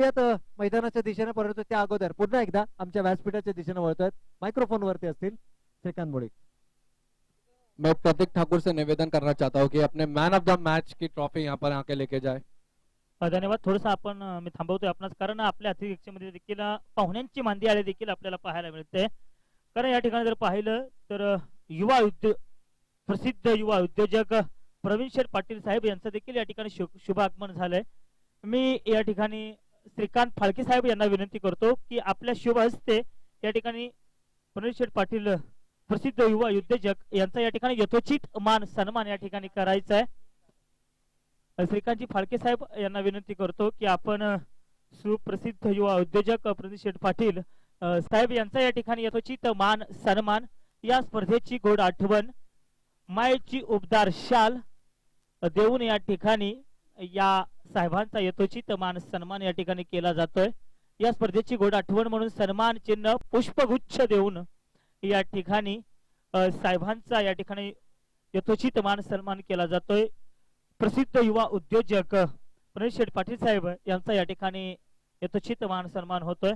मैदानाच्या दिशेने, परंतु त्या अगोदर पुन्हा एकदा आमच्या व्यासपीठाच्या दिशेने वळतोय. मायक्रोफोन वरती असतील श्रीकांत मोडिक. मैं प्रतीक ठाकुर से निवेदन करना चाहता हूँ कि अपने मैन ऑफ द मैच की ट्रॉफी यहाँ पर आके लेके जाए. धन्यवाद. थोडंसं आपण मी थांबवतोय आपणास, कारण आपल्या अतिथीमध्ये देखील पाहुण्यांची मांदी आली देखील आपल्याला पाहायला मिळते. कारण या ठिकाणी जर पाहिलं तर प्रसिद्ध युवा उद्योजक प्रवीण शेठ पाटील साहेब यांचं देखील या ठिकाणी शुभ आगमन झालंय. मी या ठिकाणी श्रीकांत फाळके साहेब यांना विनंती करतो की आपल्या शुभ हस्ते या ठिकाणी प्रवीण शेठ पाटील प्रसिद्ध युवा उद्योजक यांचा या ठिकाणी यथोचित मान सन्मान या ठिकाणी करायचा आहे. श्रीकांतजी फाळके साहेब यांना विनंती करतो की आपण सुप्रसिद्ध युवा उद्योजक प्रवीण शेठ पाटील साहेब यांचा या ठिकाणी यथोचित मान सन्मान, या स्पर्धेची गोड आठवण, मायेची उबदार शाल देऊन या ठिकाणी या साहेबांचा यथोचित मान सन्मान या ठिकाणी केला जातोय. या स्पर्धेची गोड आठवण म्हणून सन्मान चिन्ह पुष्पगुच्छ देऊन या ठिकाणी साहेबांचा या ठिकाणी यथोचित मान सन्मान केला जातोय. प्रसिद्ध युवा उद्योजक प्रवीण शेठ पाटील साहेब यांचा या ठिकाणी यथोचित मान सन्मान होतोय.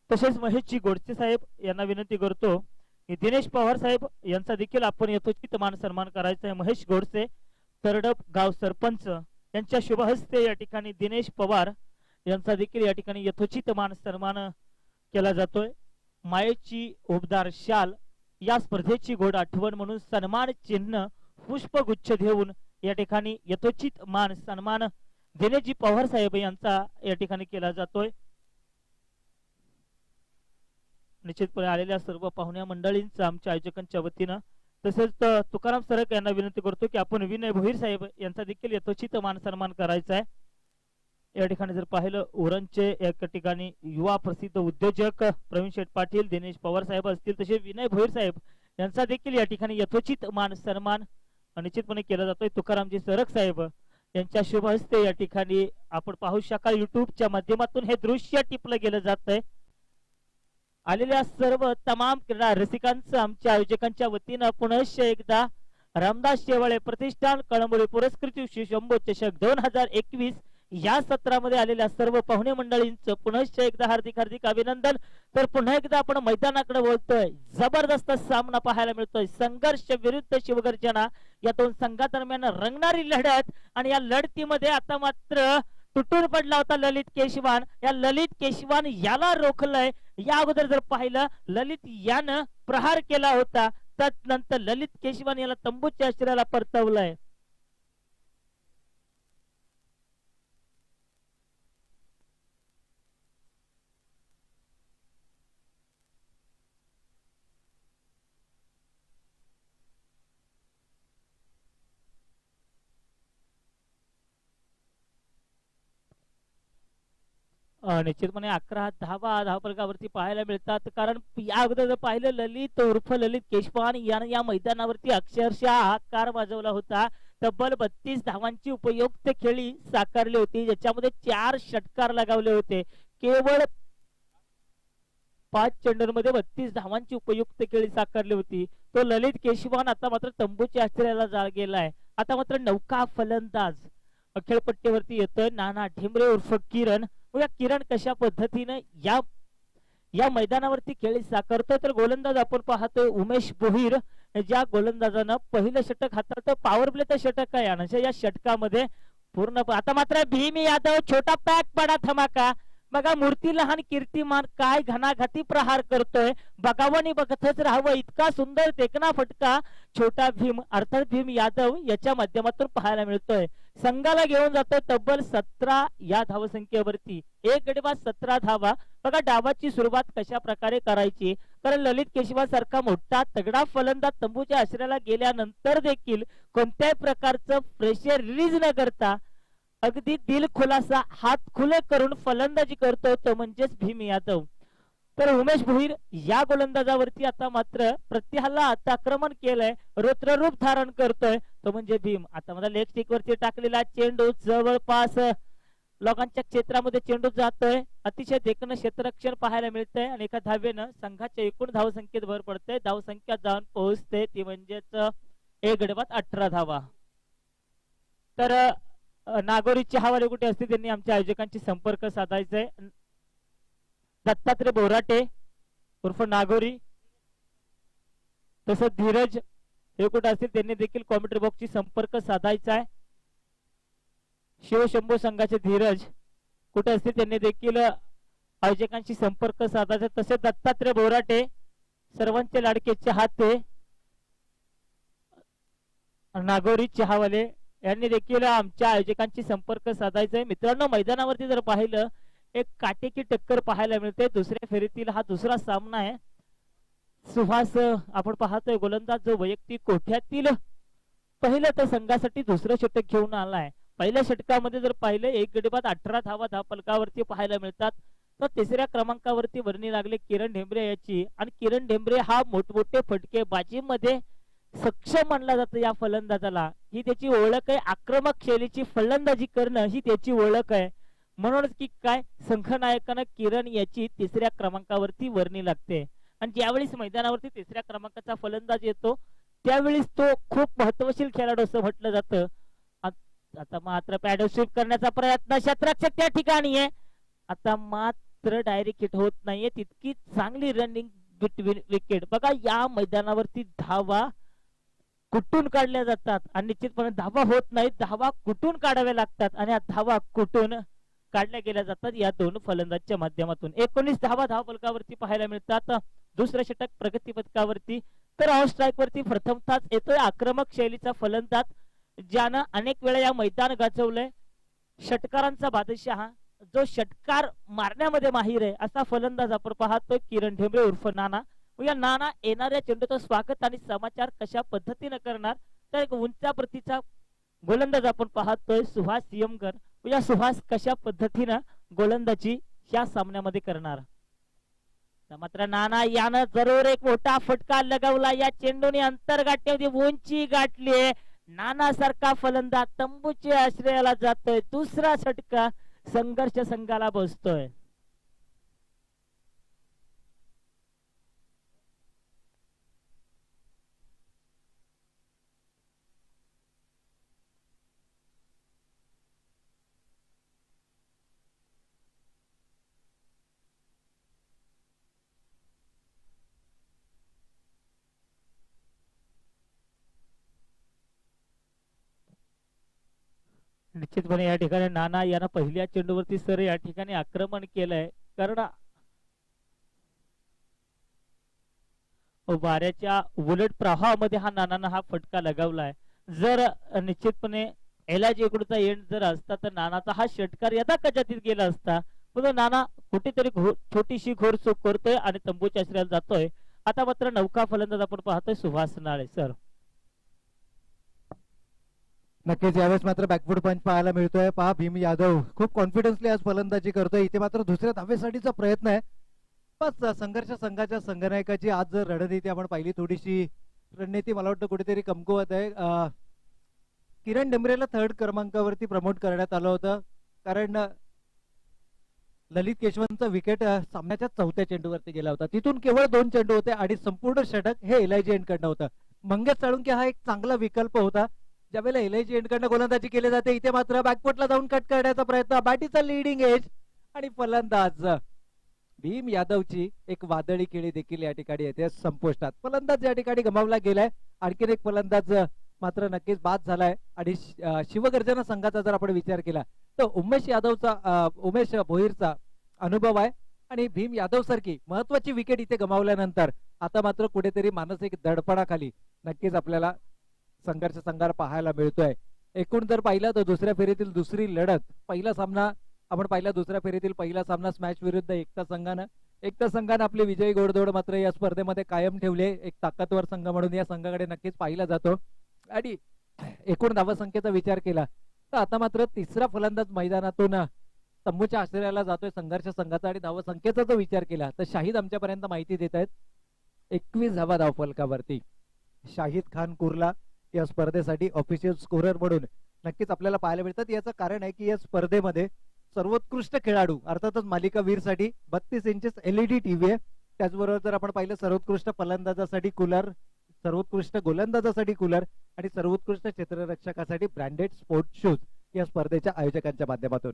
तसेच महेशजी गोडसे साहेब यांना विनंती करतो की दिनेश पवार साहेब यांचा देखील आपण यथोचित मान सन्मान करायचा आहे. महेश गोडसे तरडप गाव सरपंच यांच्या शुभ हस्ते या ठिकाणी दिनेश पवार यांचा देखील या ठिकाणी यथोचित मान सन्मान केला जातोय. मायेची उबदार शाल, या स्पर्धेची गोड आठवण म्हणून सन्मान चिन्ह पुष्पगुच्छ देऊन या ठिकाणी यथोचित मान सन्मान दिनेशजी पवार साहेब यांचा या ठिकाणी केला जातोय. निश्चितपणे आलेल्या सर्व पाहुण्या मंडळींचा आमच्या आयोजकांच्या वतीनं, तसेच तुकाराम सरक यांना विनंती करतो की आपण विनय भोईर साहेब यांचा देखील यथोचित मान सन्मान करायचा आहे. या ठिकाणी जर पाहिलं उरणचे एक ठिकाणी युवा प्रसिद्ध उद्योजक प्रवीण शेठ पाटील, दिनेश पवार साहेब असतील, तसे विनय भोईर साहेब यांचा देखील या ठिकाणी यथोचित मान सन्मान निश्चितपणे केला जातोय. तुकारामजी सरक साहेब यांच्या शुभ हस्ते या ठिकाणी आपण पाहू शकाल युट्यूबच्या माध्यमातून हे दृश्य टिपलं गेलं जात आहे. आलेल्या सर्व तमाम क्रीडा रसिकांचं आमच्या आयोजकांच्या वतीनं पुनश्च एकदा रामदास शेवाळे प्रतिष्ठान कळंबोली पुरस्कृत श्री शंभो चषक 2021 या सत्रामध्ये आलेल्या सर्व पाहुणे मंडळींचं पुनश्च एकदा हार्दिक हार्दिक अभिनंदन. तर पुन्हा एकदा आपण मैदानाकडे बोलतोय. जबरदस्त सामना पाहायला मिळतोय. संघर्ष विरुद्ध शिवगर्जना या दोन संघादरम्यान रंगणारी लढत, आणि या लढतीमध्ये आता मात्र तुटून पडला होता ललित केशवान. या ललित केशवान याला रोखलंय. या अगोदर जर पाहिलं ललित यानं प्रहार केला होता, त्यानंतर ललित केशवान याला तंबूच्या आश्रयाला परतवलंय. निश्चितपणे 11 धावावरती पाहायला मिळतात. कारण या अगोदर जर पाहिलं ललित उर्फ ललित केशवान यानं या मैदानावरती अक्षरशः हाकार वाजवला होता. तब्बल 32 धावांची उपयुक्त खेळी साकारली होती, ज्याच्यामध्ये 4 षटकार लगावले होते. केवळ 5 चेंडूंमध्ये 32 धावांची उपयुक्त खेळी साकारली होती. तो ललित केशवान आता मात्र तंबूच्या आश्रयाला गेलाय. आता मात्र नौका फलंदाज खेळपट्टीवरती येतोय नाना ढेमरे उर्फ किरण. या किरण कशा पद्धतीने या मैदानावरती खेळी साकारतो, तर गोलंदाज आपण पाहतोय उमेश भोईर, ज्या गोलंदाजानं पहिलं षटक हाताळतं. पॉवर प्लेचं षटक आहे आणि या षटकामध्ये पूर्ण आता मात्र भीम यादव छोटा पॅक बडा धमाका. बघा मूर्ती लहान कीर्तिमान काय घणाघाती प्रहार करतोय. बघावं बघतच राहावं इतका सुंदर देखना फटका छोटा भीम अर्थात भीम यादव याच्या माध्यमातून पाहायला मिळतोय. संघाला घेऊन जातोय तब्बल 17 या धावसंख्येवरती. एक गडी बाद 17 धावा. बघा डावाची सुरुवात कशा प्रकारे करायची, कारण ललित केशवा सारखा मोठा तगडा फलंदाज तंबूच्या आश्रयाला गेल्यानंतर देखील कोणत्याही प्रकारचं प्रेशर रिलीज न करता अगदी दिल खुलासा हात खुले करून फलंदाजी करतो तो म्हणजेच भीम यादव. तर उमेश भोईर या गोलंदाजावरती आता मात्र प्रत्यहाला आता आक्रमण केलंय, रुद्ररूप धारण करतोय तो म्हणजे भीम. आता मला लेग स्टिक वरती टाकलेला चेंडू जवळपास लोकांच्या क्षेत्रामध्ये चेंडू जातोय. अतिशय देखणं क्षेत्ररक्षण पाहायला मिळतंय आणि एका धावेनं संघाच्या एकूण धावसंख्येत भर पडते. धावसंख्या जाऊन पोहोचते ती म्हणजेच एक गडी बाद 18 धावा. तर नागोरी चहावाले कुठे असतील त्यांनी आमच्या आयोजकांशी संपर्क साधायचा आहे. दत्तात्रय बोराटे उर्फ नागोरी, तसंच धीरज हे कुठे असतील त्यांनी देखील कॉमेंट्री बॉक्सशी संपर्क साधायचा आहे. शिवशंभू संघाचे धीरज कुठे असतील त्यांनी देखील आयोजकांशी संपर्क साधायचा. तसेच दत्तात्रय बोराटे सर्वांचे लाडके चाहते नागोरी चहावाले यांनी देखील आमच्या आयोजकांशी संपर्क साधायचा आहे. मित्रांनो, मैदानावरती जर पाहिलं एक काटेकी टक्कर पाहायला मिळते. दुसऱ्या फेरीतील हा दुसरा सामना आहे. सुहास आपण पाहतोय गोलंदाज जो वैयक्तिक कोठ्यातील पहिलं तर संघासाठी दुसरं षटक घेऊन आलाय. पहिल्या षटकामध्ये जर पाहिलं 1 गडी बाद 18 धावा धावफलकावरती पाहायला मिळतात. तर तिसऱ्या क्रमांकावरती वर्णी लागले किरण ढेंबरे याची, आणि किरण ढेंबरे हा मोठमोठे फटके बाजीमध्ये सक्षम मानला जातं या फलंदाजाला. ही त्याची ओळख आहे. आक्रमक शैलीची फलंदाजी करणं ही त्याची ओळख आहे. म्हणूनच की काय संघनायकानं किरण याची तिसऱ्या क्रमांकावरती वर्णी लागते. आणि ज्यावेळेस मैदानावरती तिसऱ्या क्रमांकाचा फलंदाज येतो त्यावेळेस तो खूप महत्वशील खेळाडू असं म्हटलं जातं. आता मात्र पॅडल स्वीप करण्याचा प्रयत्न क्षेत्ररक्षक त्या ठिकाणी आहे. आता मात्र डायरेक्ट हिट होत नाहीये. तितकी चांगली रनिंग बिटवीन विकेट. बघा या मैदानावरती धावा कुठून काढल्या जातात आणि निश्चितपणे धावा होत नाहीत, धावा कुठून काढाव्या लागतात आणि धावा कुठून काढल्या गेल्या जातात या दोन फलंदाजच्या माध्यमातून. 19 धावा धावफलकावरती पाहायला मिळतात. दुसरं षटक प्रगती पथकावरती. तर ऑन स्ट्राईक वरती प्रथमताच येतोय आक्रमक शैलीचा फलंदाज, ज्यानं अनेक वेळा या मैदान गाजवलंय. षटकारांचा बादशाह, जो षटकार मारण्यामध्ये माहीर आहे असा फलंदाज आपण पाहतोय किरण ढेंबरे उर्फ नाना. या नाना येणाऱ्या चेंडूचं स्वागत आणि समाचार कशा पद्धतीने करणार, तर एक उंचा प्रतीचा गोलंदाज आपण पाहतोय सुहास यमगर. या सुहास कशा पद्धतीनं गोलंदाजी या सामन्यामध्ये करणार. मात्र नाना यानं जरूर एक मोठा फटका लगावला. या चेंडूने अंतर गाठण्यामध्ये उंची गाठली. नाना सारखा फलंदाज तंबूच्या आश्रयाला जातोय. दुसरा षटका संघर्ष संघाला बसतोय. निश्चितपणे या ठिकाणी नाना यांना पहिल्या चेंडूवरती सर या ठिकाणी आक्रमण केलंय. कारण वाऱ्याच्या उलट प्रवाहामध्ये हा नानानं हा फटका लगावलाय. जर निश्चितपणे एलाजी इकडचा एंड जर असता तर नानाचा हा षटकार यदा कदाचित गेला असता. पण नाना कुठेतरी छोटीशी घोर चूक करतोय आणि तंबूच्या आश्रयाला जातोय. आता मात्र नौका फलंदाज आपण पाहतोय सुहास नाळे. सर नक्कीच यावेळेस मात्र बॅकफूट पंच पाहायला मिळतोय. पहा भीम यादव खूप कॉन्फिडन्सली आज फलंदाजी करतोय. इथे मात्र दुसऱ्या धावेसाठीचा प्रयत्न आहे. बस संघर्ष संघाच्या संघनायकाची आज जर रणनीती आपण पाहिली, थोडीशी रणनीती मला वाटतं कुठेतरी कमकुवत आहे. किरण ढेंबरेला 3rd क्रमांकावरती प्रमोट करण्यात आलं होतं, कारण ललित केशवंतचा विकेट सामन्याच्या 4थ्या चेंडूवरती गेला होता. तिथून केवळ 2 चेंडू होते आणि संपूर्ण षटक हे एलआयजी एंडकडनं होतं. मंगेश साळुंके हा एक चांगला विकल्प होता ज्यावेळेला एलआयजी एंडकडनं गोलंदाजी केली जाते. इथे मात्र बॅकफुटला जाऊन कट करण्याचा प्रयत्न, बॅटीचा लिडिंग एज आणि फलंदाज भीम यादवची एक वादळी खेळी देखील या ठिकाणी येते संपुष्टात. फलंदाज या ठिकाणी गमावला गेलाय. आणखीन एक फलंदाज मात्र नक्कीच बाद झालाय. आणि शिवगर्जना संघाचा जर आपण विचार केला तर उमेश भोईरचा अनुभव आहे आणि भीम यादव सारखी महत्वाची विकेट इथे गमावल्यानंतर आता मात्र कुठेतरी मानसिक दडपणाखाली नक्कीच आपल्याला संघर्ष संघार पाहायला मिळतोय. एकूण जर पाहिलं तर दुसऱ्या फेरीतील दुसरी लढत, पहिला सामना आपण पाहिला, दुसऱ्या फेरीतील पहिला सामना स्मॅश विरुद्ध एकता संघानं आपली विजयी घोडदौड मात्र या स्पर्धेमध्ये कायम ठेवले. एक ताकदवर संघ म्हणून या संघाकडे नक्कीच पाहिला जातो. आणि एकूण धावसंख्येचा विचार केला तर आता मात्र तिसरा फलंदाज मैदानातून तंबूच्या आश्रयाला जातोय संघर्ष संघाचा. आणि धावसंख्येचा जर विचार केला तर शाहिद आमच्यापर्यंत माहिती देत आहेत 21 धावा धावफलकावरती. शाहिद खान कुर्ला या स्पर्धेसाठी ऑफिशियल स्कोरर म्हणून नक्कीच आपल्याला पाहायला मिळतात. याचं कारण आहे की या स्पर्धेमध्ये सर्वोत्कृष्ट खेळाडू अर्थातच मालिका वीरसाठी 32 इंचेस एलईडी टीव्ही आहे. त्याचबरोबर जर आपण पाहिलं सर्वोत्कृष्ट फलंदाजासाठी कूलर, सर्वोत्कृष्ट गोलंदाजासाठी कूलर आणि सर्वोत्कृष्ट क्षेत्ररक्षकासाठी ब्रँडेड स्पोर्ट शूज या स्पर्धेच्या आयोजकांच्या माध्यमातून.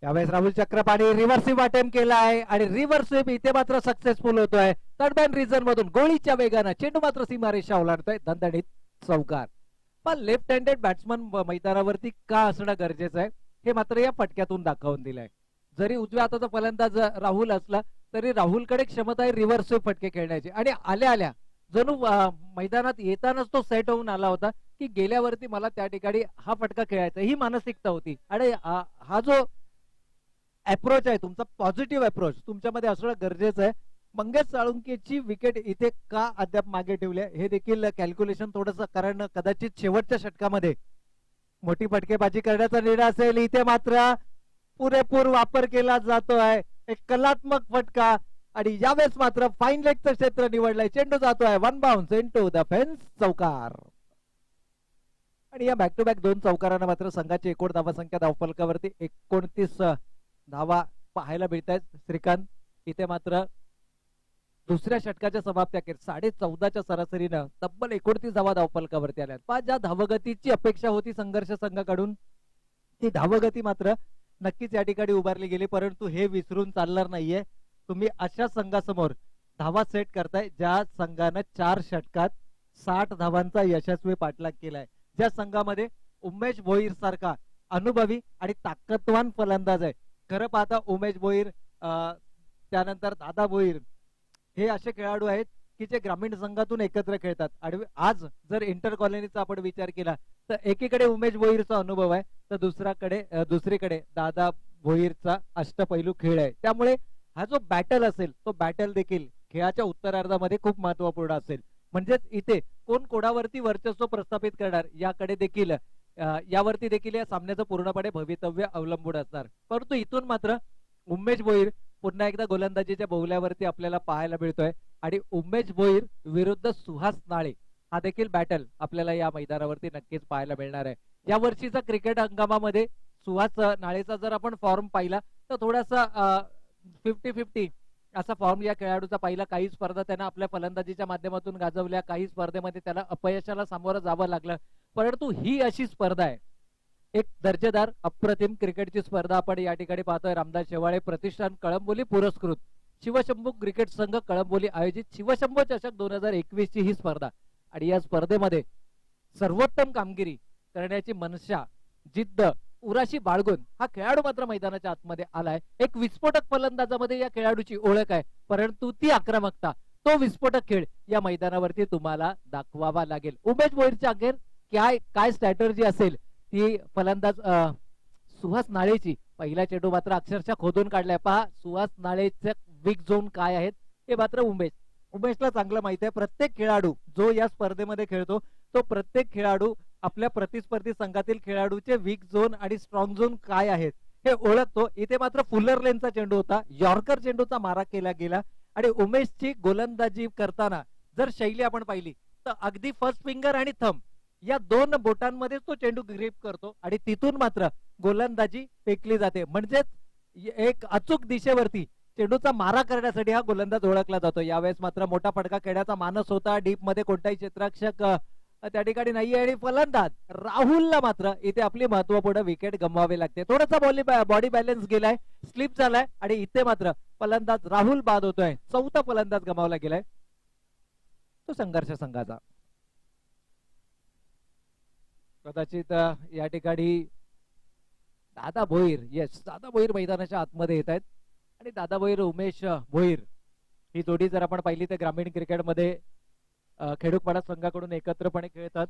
यावेळेस Rahul Chakrapani reverse sweep attempt केला आहे आणि रिव्हर्स स्वीप इथे मात्र सक्सेसफुल होतोय. थर्ड मॅन रिझन मधून गोळीच्या वेगानं चेंडू मात्र सीमारेषा ओलांडतोय. दणदणीत चौकार. पण लेफ्ट हँडेड बॅट्समन मैदानावरती का असणं गरजेचं आहे हे मात्र या फटक्यातून दाखवून दिलंय. जरी उजव्या हाताचा फलंदाज राहुल असला तरी राहुलकडे क्षमता आहे रिव्हर्स स्वीप फटके खेळण्याची आणि आल्या आल्या जणू मैदानात येतानाच तो सेट होऊन आला होता की गेल्यावरती मला त्या ठिकाणी हा फटका खेळायचा ही मानसिकता होती. आणि हा जो अप्रोच आहे तुमचा पॉझिटिव्ह अप्रोच तुमच्यामध्ये असणं गरजेचं आहे. मंगेश साळुंकेची विकेट इथे का अद्याप मागे ठेवली हे देखील कॅल्क्युलेशन थोडंसं, कारण कदाचित शेवटच्या षटकामध्ये मोठी फटकेबाजी करण्याचा निर्णय असेल. इथे मात्र पुरेपूर वापर केला जातोय. एक कलात्मक फटका आणि यावेळेस मात्र फाईन लेगचं क्षेत्र निवडलंय. चेंडू जातोय one bounce into the fence. चौकार. आणि या बॅक टू बॅक दोन चौकारांना मात्र संघाची एकूण धावा संख्या धावफलकावरती 29 धावा पाहायला मिळत आहेत. श्रीकांत इथे मात्र दुसऱ्या षटकाच्या समाप्त्याखेर 14.5च्या सरासरीनं तब्बल 29 धावा धावफलकावरती आल्या. ज्या धावगतीची अपेक्षा होती संघर्ष संघाकडून ती धावगती मात्र नक्कीच या ठिकाणी उभारली गेली. परंतु हे विसरून चालणार नाहीये. तुम्ही अशा संघासमोर धावा सेट करताय ज्या संघानं 4 षटकात 60 धावांचा यशस्वी पाठलाग केलाय. ज्या संघामध्ये उमेश भोईर सारखा अनुभवी आणि ताकदवान फलंदाज आहे. खरं पाहता उमेश भोईर त्यानंतर दादा भोईर हे असे खेळाडू आहेत की जे ग्रामीण संघातून एकत्र खेळतात. आणि आज जर इंटर कॉलनीचा आपण विचार केला तर एकीकडे उमेश भोईरचा अनुभव आहे तर दुसरीकडे दादा भोईरचा अष्टपैलू खेळ आहे. त्यामुळे हा जो बॅटल असेल तो बॅटल देखील खेळाच्या उत्तरार्धामध्ये खूप महत्वपूर्ण असेल. म्हणजेच इथे कोण कोणावरती वर्चस्व प्रस्थापित करणार यावरती देखील या सामन्याचं पूर्णपणे भवितव्य अवलंबून असणार. परंतु इथून मात्र उमेश भोईर पुन्हा एकदा गोलंदाजीच्या बहुल्यावरती आपल्याला पाहायला मिळतोय. आणि उमेश भोईर विरुद्ध सुहास नाळे हा देखील बॅटल आपल्याला या मैदानावरती नक्कीच पाहायला मिळणार आहे. या वर्षीचा क्रिकेट हंगामामध्ये सुहास नाळेचा जर आपण फॉर्म पाहिला तर थोडासा 50-50 असा फॉर्म या खेळाडूचा पाहिला. काही स्पर्धा त्यांना आपल्या फलंदाजीच्या माध्यमातून गाजवल्या, काही स्पर्धेमध्ये त्याला अपयशाला सामोरं जावं लागलं. परंतु ही अशी स्पर्धा आहे, एक दर्जेदार अप्रतिम क्रिकेटची स्पर्धा आपण या ठिकाणी पाहतोय. रामदास शेवाळे प्रतिष्ठान कळंबोली पुरस्कृत शिवशंभू क्रिकेट संघ कळंबोली आयोजित शिवशंभू चषक 2021 ची ही स्पर्धा. आणि या स्पर्धेमध्ये सर्वोत्तम कामगिरी करण्याची मनशा, जिद्द, उराशी बाळगून हा खेळाडू मात्र मैदानाच्या आतमध्ये आलाय. एक विस्फोटक फलंदाजामध्ये या खेळाडूची ओळख आहे, परंतु ती आक्रमकता, तो विस्फोटक खेळ या मैदानावरती तुम्हाला दाखवावा लागेल. उमेश भोईरच्या अखेर काय स्ट्रॅटर्जी असेल ती फलंदाज सुहास नाळेची. पहिला चेंडू मात्र अक्षरशः खोदून काढलाय. पहा सुहास नाळेचे वीक झोन काय आहेत हे मात्र उमेशला चांगलं माहिती आहे. प्रत्येक खेळाडू जो या स्पर्धेमध्ये खेळतो तो प्रत्येक खेळाडू आपल्या प्रतिस्पर्धी संघातील खेळाडूचे वीक झोन आणि स्ट्रॉंग झोन काय आहेत हे ओळखतो. इथे मात्र फुलर लेनचा चेंडू होता, यॉर्कर चेंडूचा मारा केला गेला. आणि उमेशची गोलंदाजी करताना जर शैली आपण पाहिली तर अगदी फर्स्ट फिंगर आणि थंब या दोन बोटांमध्ये तो चेंडू ग्रिप करतो आणि तिथून मात्र गोलंदाजी फेकली जाते. म्हणजेच एक अचूक दिशेवरती चेंडूचा मारा करण्यासाठी हा गोलंदाज ओळखला जातो. यावेळेस मात्र मोठा फटका खेळण्याचा मानस होता. डीप मध्ये कोणताही क्षेत्ररक्षक त्या ठिकाणी नाहीये आणि फलंदाज राहुलला मात्र इथे आपली महत्वपूर्ण विकेट गमवावी लागते. थोडासा बॉडी बॅलन्स गेलाय, स्लिप झालाय आणि इथे मात्र फलंदाज राहुल बाद होतोय. चौथा फलंदाज गमावला गेलाय तो संघर्ष संघाचा. कदाचित या ठिकाणी दादा भोईर मैदानाच्या आतमध्ये येत आहेत. आणि दादा भोईर उमेश भोईर ही जोडी जर आपण पाहिली तर ग्रामीण क्रिकेटमध्ये खेडूपाडा संघाकडून एकत्रपणे खेळतात.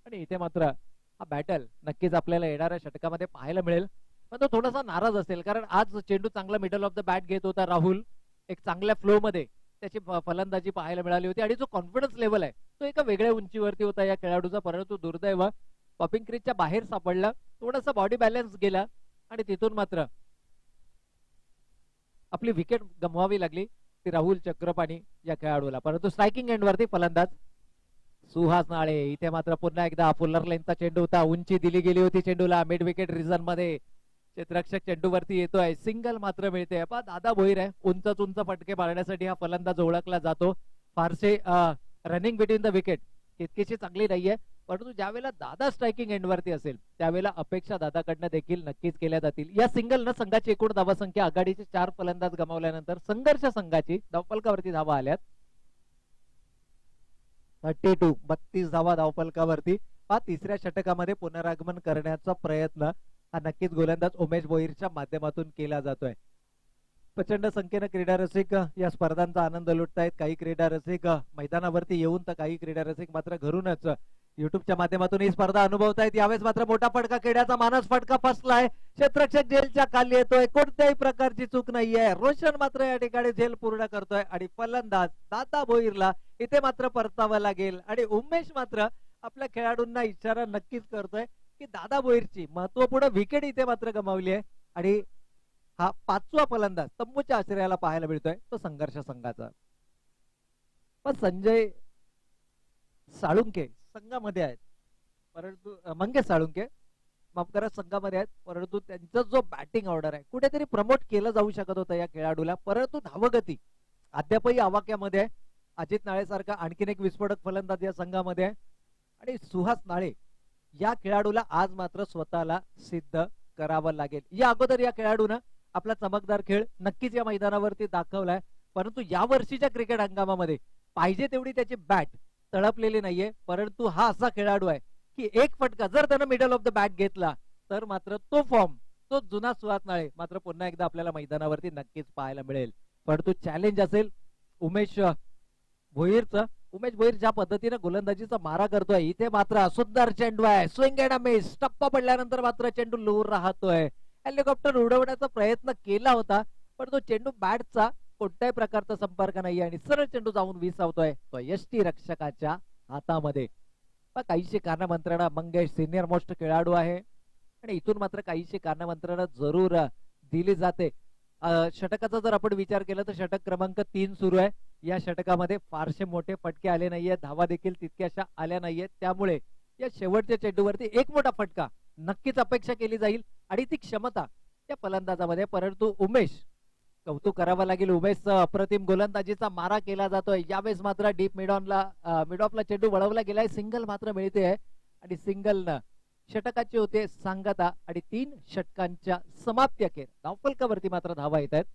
आणि इथे मात्र हा बॅटल नक्कीच आपल्याला येणाऱ्या षटकामध्ये पाहायला मिळेल. पण तो थोडासा नाराज असेल कारण आज चेंडू चांगला मिडल ऑफ द बॅट घेत होता राहुल. एक चांगल्या फ्लो मध्ये त्याची फलंदाजी पाहायला मिळाली होती आणि जो कॉन्फिडन्स लेवल आहे तो एका वेगळ्या उंचीवरती होता या खेळाडूचा. परंतु दुर्दैव पॉपिंग क्रीजच्या बाहेर सापडला, थोडासा बॉडी बॅलन्स गेला आणि तिथून मात्र आपली विकेट गमवावी लागली ती राहुल चक्रपाणी या खेळाडूला. परंतु स्ट्रायकिंग एंड वरती फलंदाज सुहास नाळे. इथे मात्र पुन्हा एकदा फुलर लेनचा चेंडू होता, उंची दिली गेली होती चेंडूला. मिड विकेट रिझन मध्ये क्षेत्ररक्षक चेंडूवरती येतोय, सिंगल मात्र मिळते. दादा भोईर आहे, उंच फटके मारण्यासाठी हा फलंदाज ओळखला जातो. फारसे रनिंग बिटवीन द विकेट तितकीशी चांगली नाहीये. परंतु ज्यावेळेला दादा स्ट्रायकिंग एंडवरती असेल त्यावेळेला अपेक्षा दादाकडनं देखील नक्कीच केल्या जातील. या सिंगलनं संघाची एकूण धावा संख्या आघाडीचे 4 फलंदाज गमावल्यानंतर संघर्ष संघाची धावफलकावरती धावा आल्यात 32 धावा धावफलकावरती. तिसऱ्या षटकामध्ये पुनरागमन करण्याचा प्रयत्न हा नक्कीच गोलंदाज उमेश भोईरच्या माध्यमातून केला जातोय. प्रचंड संख्येनं क्रीडा रसिक या स्पर्धांचा आनंद लुटतायत. काही क्रीडा रसिक मैदानावरती येऊन तर काही क्रीडा रसिक मात्र घरूनच युट्यूबच्या माध्यमातून ही स्पर्धा अनुभवतायत. यावेळेस मात्र मोठा फटका, खेड्याचा मानस फटका फसलाय. क्षेत्ररक्षक झेलच्या खाली येतोय. कोणत्याही प्रकारची चूक नाहीये. रोशन मात्र या ठिकाणी झेल पूर्ण करतोय आणि फलंदाज दादा भोईरला इथे मात्र परतावं लागेल आणि उमेश मात्र आपल्या खेळाडूंना इशारा नक्कीच करतोय की दादा भोईरची महत्वपूर्ण विकेट इथे मात्र गमावली आहे आणि हा 5वा फलंदाज तंबूच्या आश्रयाला पाहायला मिळतोय तो संघर्ष संघाचा. पण संजय साळुंके संघामध्ये आहेत, परंतु मंगेश साळुंके माफ करा संघामध्ये आहेत, परंतु त्यांचा जो बॅटिंग ऑर्डर आहे कुठेतरी प्रमोट केलं जाऊ शकत होतं या खेळाडूला. परंतु धावगती अद्यापही आवाक्यामध्ये आहे. अजित नाळे सारखा आणखीन एक विस्फोटक फलंदाज या संघामध्ये आहे आणि सुहास नाळे या खेळाडूला आज मात्र स्वतःला सिद्ध करावं लागेल. या अगोदर या खेळाडूनं आपला चमकदार खेळ नक्कीच या मैदानावरती दाखवलाय, परंतु या वर्षीच्या क्रिकेट हंगामामध्ये पाहिजे तेवढी त्याची बॅट तळपलेली नाहीये. परंतु हा असा खेळाडू आहे की एक फटका जर त्यानं मिडल ऑफ द बॅट घेतला तर मात्र तो फॉर्म, तो जुना सुहास नाळे मात्र पुन्हा एकदा आपल्याला मैदानावरती नक्कीच पाहायला मिळेल. परंतु चॅलेंज असेल उमेश भोईरचं. उमेश भोईर ज्या पद्धतीने गोलंदाजीचा मारा करतोय इथे मात्र सुंदर चेंडू आहे, स्विंग अँड अ मिस. टप्पा पडल्यानंतर मात्र चेंडू दूर राहतोय. हेलिकॉप्टर उडवण्याचा प्रयत्न केला होता पण तो चेंडू बॅटचा कोणत्याही प्रकारचा संपर्क नाही आणि सरळ चेंडू जाऊन विसावतोय तो यष्टी रक्षकाच्या हातामध्ये. काहीशी कारणमंत्रणा मंगेश सिनियर मोस्ट खेळाडू आहे आणि इथून मात्र काहीशी कारणमंत्रणा जरूर दिली जाते. षटकाचा जर आपण विचार केला तर षटक क्रमांक 3 सुरू आहे. या षटकामध्ये फारसे मोठे फटके आले नाहीये, धावा देखील तितक्याशा आल्या नाहीयेत. त्यामुळे या शेवटच्या चेंडूवरती एक मोठा फटका नक्कीच अपेक्षा केली जाईल आणि ती क्षमता या फलंदाजामध्ये. परंतु उमेश, कौतुक करावं लागेल, उमेश अप्रतिम गोलंदाजीचा मारा केला जातोय. यावेळेस मात्र डीप मिड ऑफला चेंडू वळवला गेलाय. सिंगल मात्र मिळते आणि सिंगलनं षटकाचे होते सांगता आणि 3 षटकांच्या समाप्ती अखेर धावफलकावरती मात्र धावा येत आहेत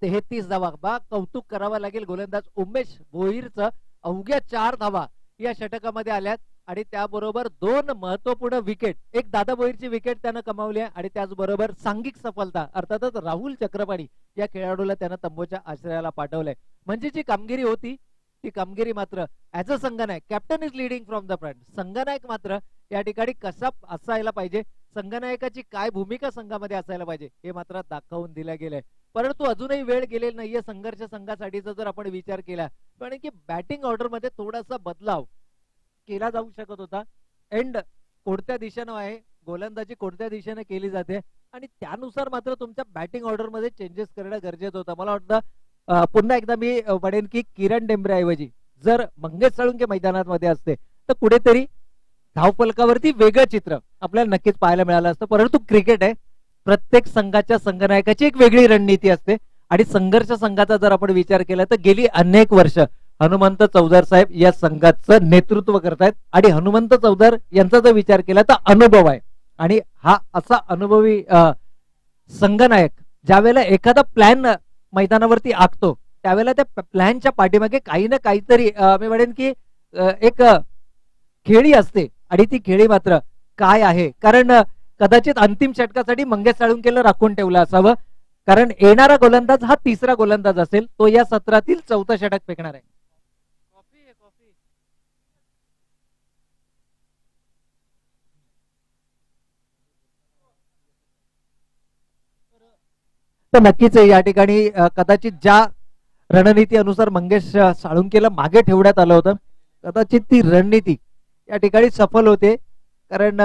33 धावा. कौतुक करावं लागेल गोलंदाज उमेश भोईरचं. अवघ्या 4 धावा या षटकामध्ये आल्यात आणि त्याबरोबर 2 महत्वपूर्ण विकेट, एक दादा भोईरची विकेट त्यानं कमावली आहे आणि त्याचबरोबर सांघिक सफलता अर्थातच राहुल चक्रपाणी या खेळाडूला त्यानं तंबूच्या आश्रयाला पाठवलंय. म्हणजे जी कामगिरी होती ती कामगिरी मात्र ऍज अ संघनायक, captain is leading from the front. संघनायक मात्र या ठिकाणी कसा असायला पाहिजे, संघनायकाची काय भूमिका संघामध्ये असायला पाहिजे हे मात्र दाखवून दिलं गेलंय. परंतु अजूनही वेळ गेलेली नाहीये संघर्ष संघासाठीचा जर आपण विचार केला पण की बॅटिंग ऑर्डर मध्ये थोडासा बदलाव केला जाऊ शकत होता. एंड कोणत्या दिशेनं आहे, गोलंदाजी कोणत्या दिशेने केली जाते आणि त्यानुसार मात्र तुमच्या बॅटिंग ऑर्डर मध्ये चेंजेस करणं गरजेचं होतं. मला वाटतं पुन्हा एकदा मी म्हणेन की किरण डेंबरे ऐवजी जर मंगेश साळुंके मैदानामध्ये असते तर कुठेतरी धावफलकावरती वेगळं चित्र आपल्याला नक्कीच पाहायला मिळालं असतं. परंतु क्रिकेट आहे, प्रत्येक संघाच्या संघनायकाची एक वेगळी रणनीती असते आणि संघर्ष संघाचा जर आपण विचार केला तर गेली अनेक वर्ष हनुमंत चौधर साहेब या संघाचं नेतृत्व करतायत आणि हनुमंत चौधर यांचा जर विचार केला तर अनुभव आहे आणि हा असा अनुभवी संघनायक ज्यावेळेला एखादा प्लॅन मैदानावरती आखतो त्यावेळेला त्या प्लॅनच्या पाठीमागे काही ना काहीतरी मी म्हणेन की एक खेळी असते आणि ती खेळी मात्र काय आहे. कारण कदाचित अंतिम षटकासाठी मंगेश साळुंकेला राखून ठेवलं असावं, कारण येणारा गोलंदाज हा 3रा गोलंदाज असेल, तो या सत्रातील 4थं षटक फेकणार आहे. तर नक्कीच या ठिकाणी कदाचित ज्या रणनीती अनुसार मंगेश साळुंकेला मागे ठेवण्यात आलं होतं कदाचित ती रणनीती या ठिकाणी सफल होते. कारण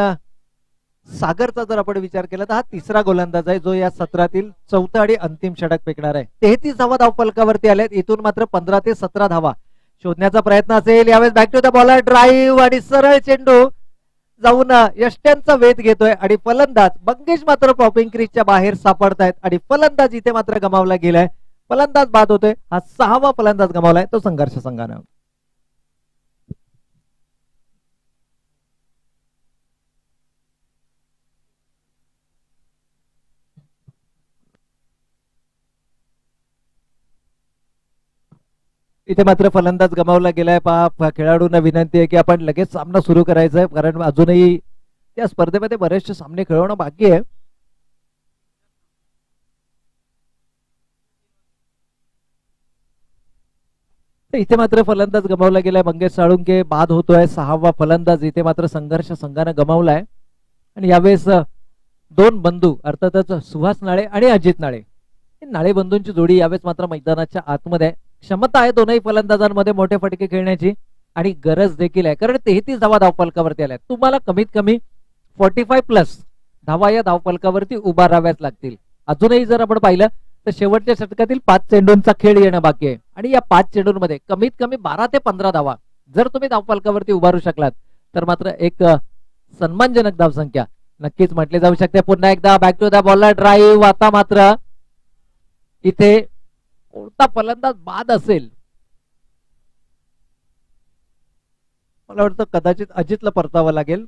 सागरचा जर आपण विचार केला तर हा 3रा गोलंदाज आहे जो या सत्रातील 4थं आणि अंतिम षटक फेकणार आहे. 33 धावा धावफलकावरती आल्यात. इथून मात्र 15 ते 17 धावा शोधण्याचा प्रयत्न असेल. यावेळेस back to the bowler, drive आणि सरळ चेंडू जाऊन यष्ट्यांचा वेध घेतोय आणि फलंदाज मंगेश मात्र पॉपिंग क्रीजच्या बाहेर सापडतायत आणि फलंदाज इथे मात्र गमावला गेलाय. फलंदाज बाद होतोय. हा 6वा फलंदाज गमावलाय तो संघर्ष संघानं. इथे मात्र फलंदाज गमावला गेलाय. पहा खेळाडूंना विनंती आहे की आपण लगेच सामना सुरू करायचा आहे, कारण अजूनही या स्पर्धेमध्ये बरेचसे सामने खेळवणं बाकी आहे. इथे मात्र फलंदाज गमावला गेलाय. मंगेश साळुंके बाद होतोय. 6वा फलंदाज इथे मात्र संघर्ष संघानं गमावलाय. आणि यावेळेस दोन बंधू अर्थातच सुहास नाळे आणि अजित नाळे, नाळे बंधूंची जोडी यावेळेस मात्र मैदानाच्या आतमध्ये आहे. क्षमता आहे दोनही फलंदाजांमध्ये मोठे फटके खेळण्याची आणि गरज देखील आहे, कारण 33 धावा धावफलकावरती आल्या. तुम्हाला कमीत कमी 45+ धावा या धावफलकावरती उभा राहाव्याच लागतील. अजूनही जर आपण पाहिलं तर शेवटच्या षटकातील 5 चेंडूंचा खेळ येणं बाकी आहे आणि या 5 चेंडूंमध्ये कमीत कमी 12 ते 15 धावा जर तुम्ही धावफलकावरती उभारू शकलात तर मात्र एक सन्मानजनक धावसंख्या नक्कीच म्हटली जाऊ शकते. पुन्हा एकदा back to the bowler drive. आता मात्र इथे कोणता फलंदाज बाद असेल, मला वाटतं कदाचित अजितला परतावं लागेल.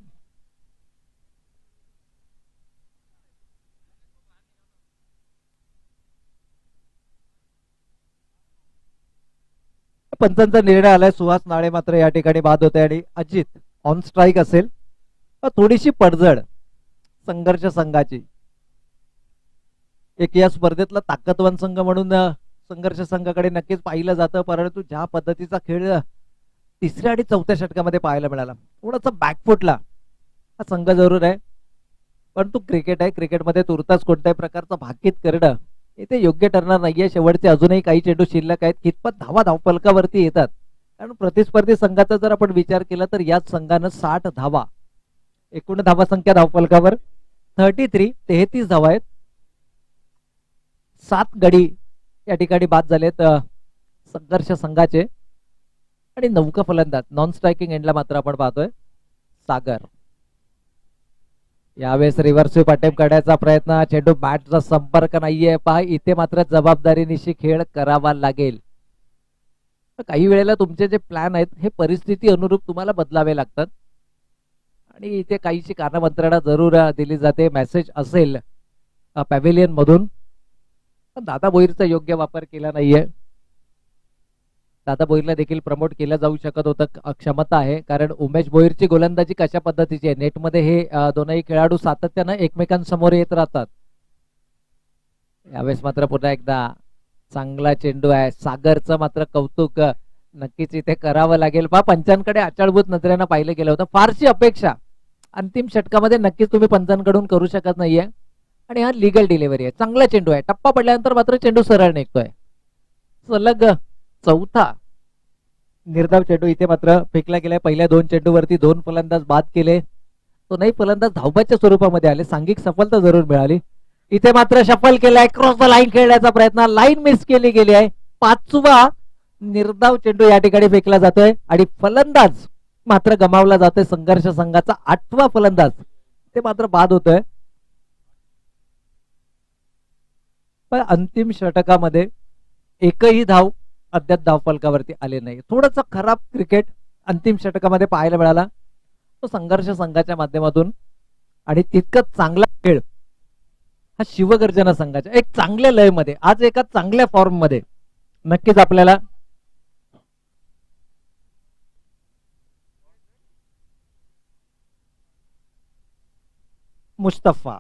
पंचांचा निर्णय आलाय. सुहास नाळे मात्र या ठिकाणी बाद होते आणि अजित ऑन स्ट्राईक असेल. थोडीशी पडझड संघर्ष संघाची. एक या स्पर्धेतला ताकदवान संघ म्हणून संघर्ष संघाकडे नक्कीच पाहिलं जातं, परंतु ज्या पद्धतीचा खेळ तिसऱ्या आणि चौथ्या षटकामध्ये पाहायला मिळाला, थोडासा बॅकफुटला हा संघ जरूर आहे. परंतु क्रिकेट आहे, क्रिकेटमध्ये तुर्तास कोणत्याही प्रकारचं भाकीत करणं इथे योग्य ठरणार नाहीये. शेवटचे अजूनही काही चेंडू शिल्लक आहेत. कितपत धावा धावफलकावरती येतात, कारण प्रतिस्पर्धी संघाचा जर आपण विचार केला तर याच संघानं 60 धावा, एकूण धावा संख्या धावफलकावर 33 धावा आहेत. 7 गडी या ठिकाणी बाद झालेत संघर्ष संघाचे. आणि 9 फलंदाज नॉन स्ट्रायकिंग एंडला मात्र आपण पाहतोय सागर. यावेळेस रिव्हर्स स्वीप अटेम्प्ट करण्याचा प्रयत्न, चेंडू बॅटचा संपर्क नाहीये. पहा इथे मात्र जबाबदारीनिशी खेळ करावा लागेल. काही वेळेला तुमचे जे प्लॅन आहेत हे परिस्थिती अनुरूप तुम्हाला बदलावे लागतात आणि इथे काहीशी कानमंत्रणा जरूर दिली जाते. मेसेज असेल पॅव्हेलियन मधून, पण दादा भोईरचा योग्य वापर केला नाहीये. दादा भोईरला देखील प्रमोट केलं जाऊ शकत होतं, क्षमता आहे, कारण उमेश भोईरची गोलंदाजी कशा पद्धतीची आहे. नेटमध्ये हे दोनही खेळाडू सातत्यानं एकमेकांसमोर येत राहतात. यावेळेस मात्र पुन्हा एकदा चांगला चेंडू आहे. सागरचं मात्र कौतुक नक्कीच इथे करावं लागेल. पहा पंचांकडे आचारभूत नजरेनं पाहिलं गेलं होतं. फारशी अपेक्षा अंतिम षटकामध्ये नक्कीच तुम्ही पंचांकडून करू शकत नाहीये. आणि हा लिगल डिलिव्हरी आहे, चांगला चेंडू आहे. टप्पा पडल्यानंतर मात्र चेंडू सरळ निघतोय. सलग चौथा निर्धाव चेंडू इथे मात्र फेकला गेलाय. पहिल्या 2 चेंडूवरती 2 फलंदाज बाद केले. तो नाही फलंदाज धावबाच्या स्वरूपामध्ये आले. सांघिक सफलता जरूर मिळाली. इथे मात्र शफल केलाय, क्रॉस द लाईन खेळण्याचा प्रयत्न, लाईन मिस केली गेली आहे. 5वा निर्धाव चेंडू या ठिकाणी फेकला जातोय आणि फलंदाज मात्र गमावला जातोय. संघर्ष संघाचा 8वा फलंदाज ते मात्र बाद होतोय. पण अंतिम षटकामध्ये एकही धाव अद्याप धावफलकावरती आले नाही. थोडंसं खराब क्रिकेट अंतिम षटकामध्ये पाहायला मिळाला तो संघर्ष संघाच्या माध्यमातून. आणि तितकंच चांगला खेळ हा शिवगर्जना संघाच्या एक चांगल्या लय मध्ये, आज एका चांगल्या फॉर्म मध्ये नक्कीच आपल्याला मुस्तफा.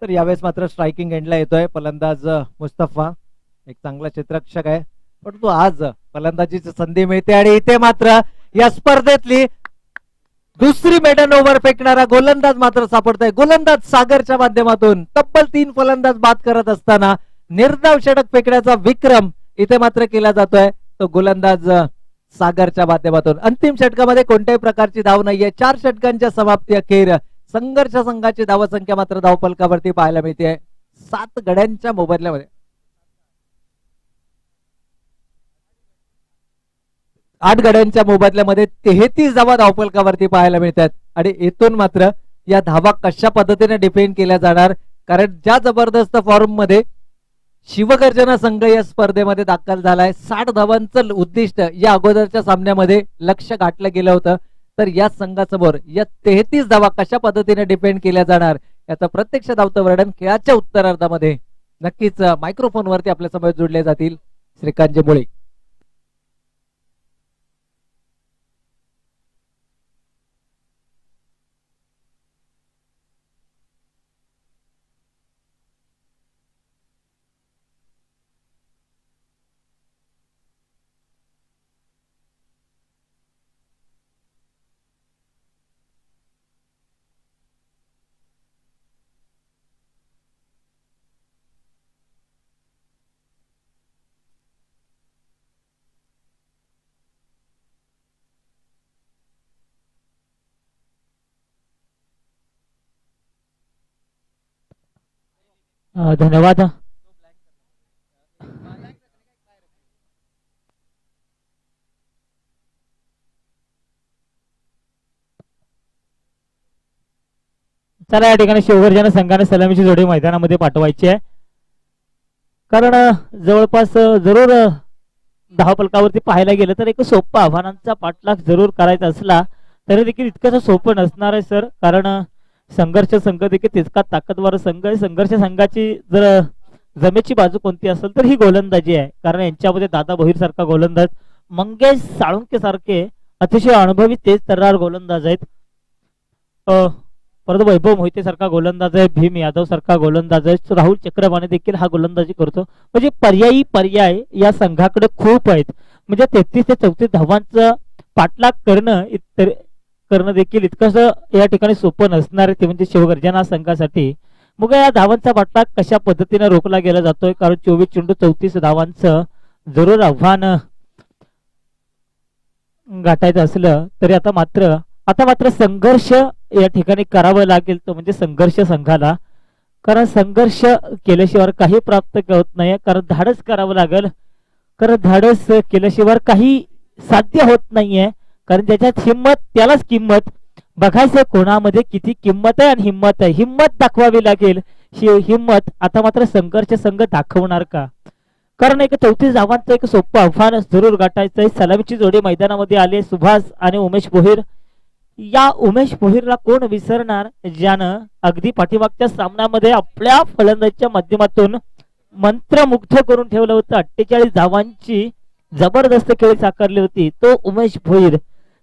तर यावेळेस मात्र स्ट्रायकिंग एंडला येतोय फलंदाज मुस्तफा, एक चांगला क्षेत्ररक्षक आहे. परंतु आज फलंदाजीची संधी मिळते आणि इथे मात्र या स्पर्धेतली दुसरी मेडन ओव्हर फेकणारा गोलंदाज मात्र सापडतोय. गोलंदाज सागरच्या माध्यमातून तब्बल 3 फलंदाज बाद करत असताना निर्धाव षटक फेकण्याचा विक्रम इथे मात्र केला जातोय तो गोलंदाज सागरच्या माध्यमातून. अंतिम षटकामध्ये कोणत्याही प्रकारची धाव नाहीये. 4 षटकांच्या समाप्ती अखेर संघर्ष संघाची धावसंख्या मात्र धावफलकावरती पाहायला मिळते 7 गड्यांच्या मोबदल्यामध्ये. 8 गड्यांच्या मोबदल्यामध्ये 33 धावा धावफलकावरती पाहायला मिळतात. आणि इथून मात्र या धावा कशा पद्धतीने डिफेंड केल्या जाणार, कारण ज्या जबरदस्त फॉर्म मध्ये शिवगर्जना संघ या स्पर्धेमध्ये दाखल झालाय, 60 धावांचं उद्दिष्ट या अगोदरच्या सामन्यामध्ये लक्ष गाठलं गेलं होतं. तर या संघासमोर या 33 धावा कशा पद्धतीने डिफेंड केल्या जाणार याचं प्रत्यक्ष धावतं वर्णन खेळाच्या उत्तरार्धामध्ये नक्कीच मायक्रोफोनवरती आपल्या समोर जोडले जातील श्रीकांत मुळे. धन्यवाद. चला या ठिकाणी शिवगर्जना संघाने सलामीची जोडी मैदानामध्ये पाठवायची आहे. कारण जवळपास जरूर धावफलकावरती पाहायला गेलं तर एक सोपा आव्हानांचा पाठलाग जरूर करायचा असला तरी देखील इतकंच सोपं नसणार आहे सर. कारण संघर्ष संघ देखील तितका ताकदवार संघ आहे. संघर्ष संघाची जर जमेची बाजू कोणती असेल तर ही गोलंदाजी आहे. कारण यांच्यामध्ये दादा भोईर सारखा गोलंदाज, मंगेश साळुंके सारखे अतिशय अनुभवी तेज तर्रार गोलंदाज आहेत. परंतु वैभव मोहिते सारखा गोलंदाज आहे, भीम यादव सारखा गोलंदाज आहे, राहुल चक्रवाने देखील हा गोलंदाजी करतो. म्हणजे पर्याय या संघाकडे खूप आहेत. म्हणजे 33 ते 34 धावांचं पाठलाग करणं देखील इतकंच या ठिकाणी सोपं नसणार आहे ते म्हणजे शिवगर्जना संघासाठी. मग या धावांचा पाठलाग कशा पद्धतीने रोखला गेला जातोय. कारण 24 चेंडू 34 धावांचं जरूर आव्हान गाठायचं असलं तरी आता मात्र संघर्ष या ठिकाणी करावं लागेल तो म्हणजे संघर्ष संघाला. कारण संघर्ष केल्याशिवाय काही प्राप्त होत नाही. कारण धाडस करावं लागेल. कारण धाडस केल्याशिवाय काही साध्य होत नाहीये. कारण ज्याच्यात हिंमत त्यालाच किंमत. बघायचं कोणामध्ये किती किंमत आहे आणि हिंमत आहे. हिंमत दाखवावी लागेल. हिंमत आता मात्र संघर्ष संघ दाखवणार का. कारण एक 34 धावांचं एक सोपं आव्हान जरूर गाठायचंय. सलामीची जोडी मैदानामध्ये आले सुभाष आणि उमेश भोईर. या उमेश भोईरला कोण विसरणार ज्यानं अगदी पाठीमागच्या सामन्यामध्ये आपल्या फलंदाजीच्या माध्यमातून मंत्रमुग्ध करून ठेवलं होतं. 48 धावांची जबरदस्त खेळी साकारली होती तो उमेश भोईर.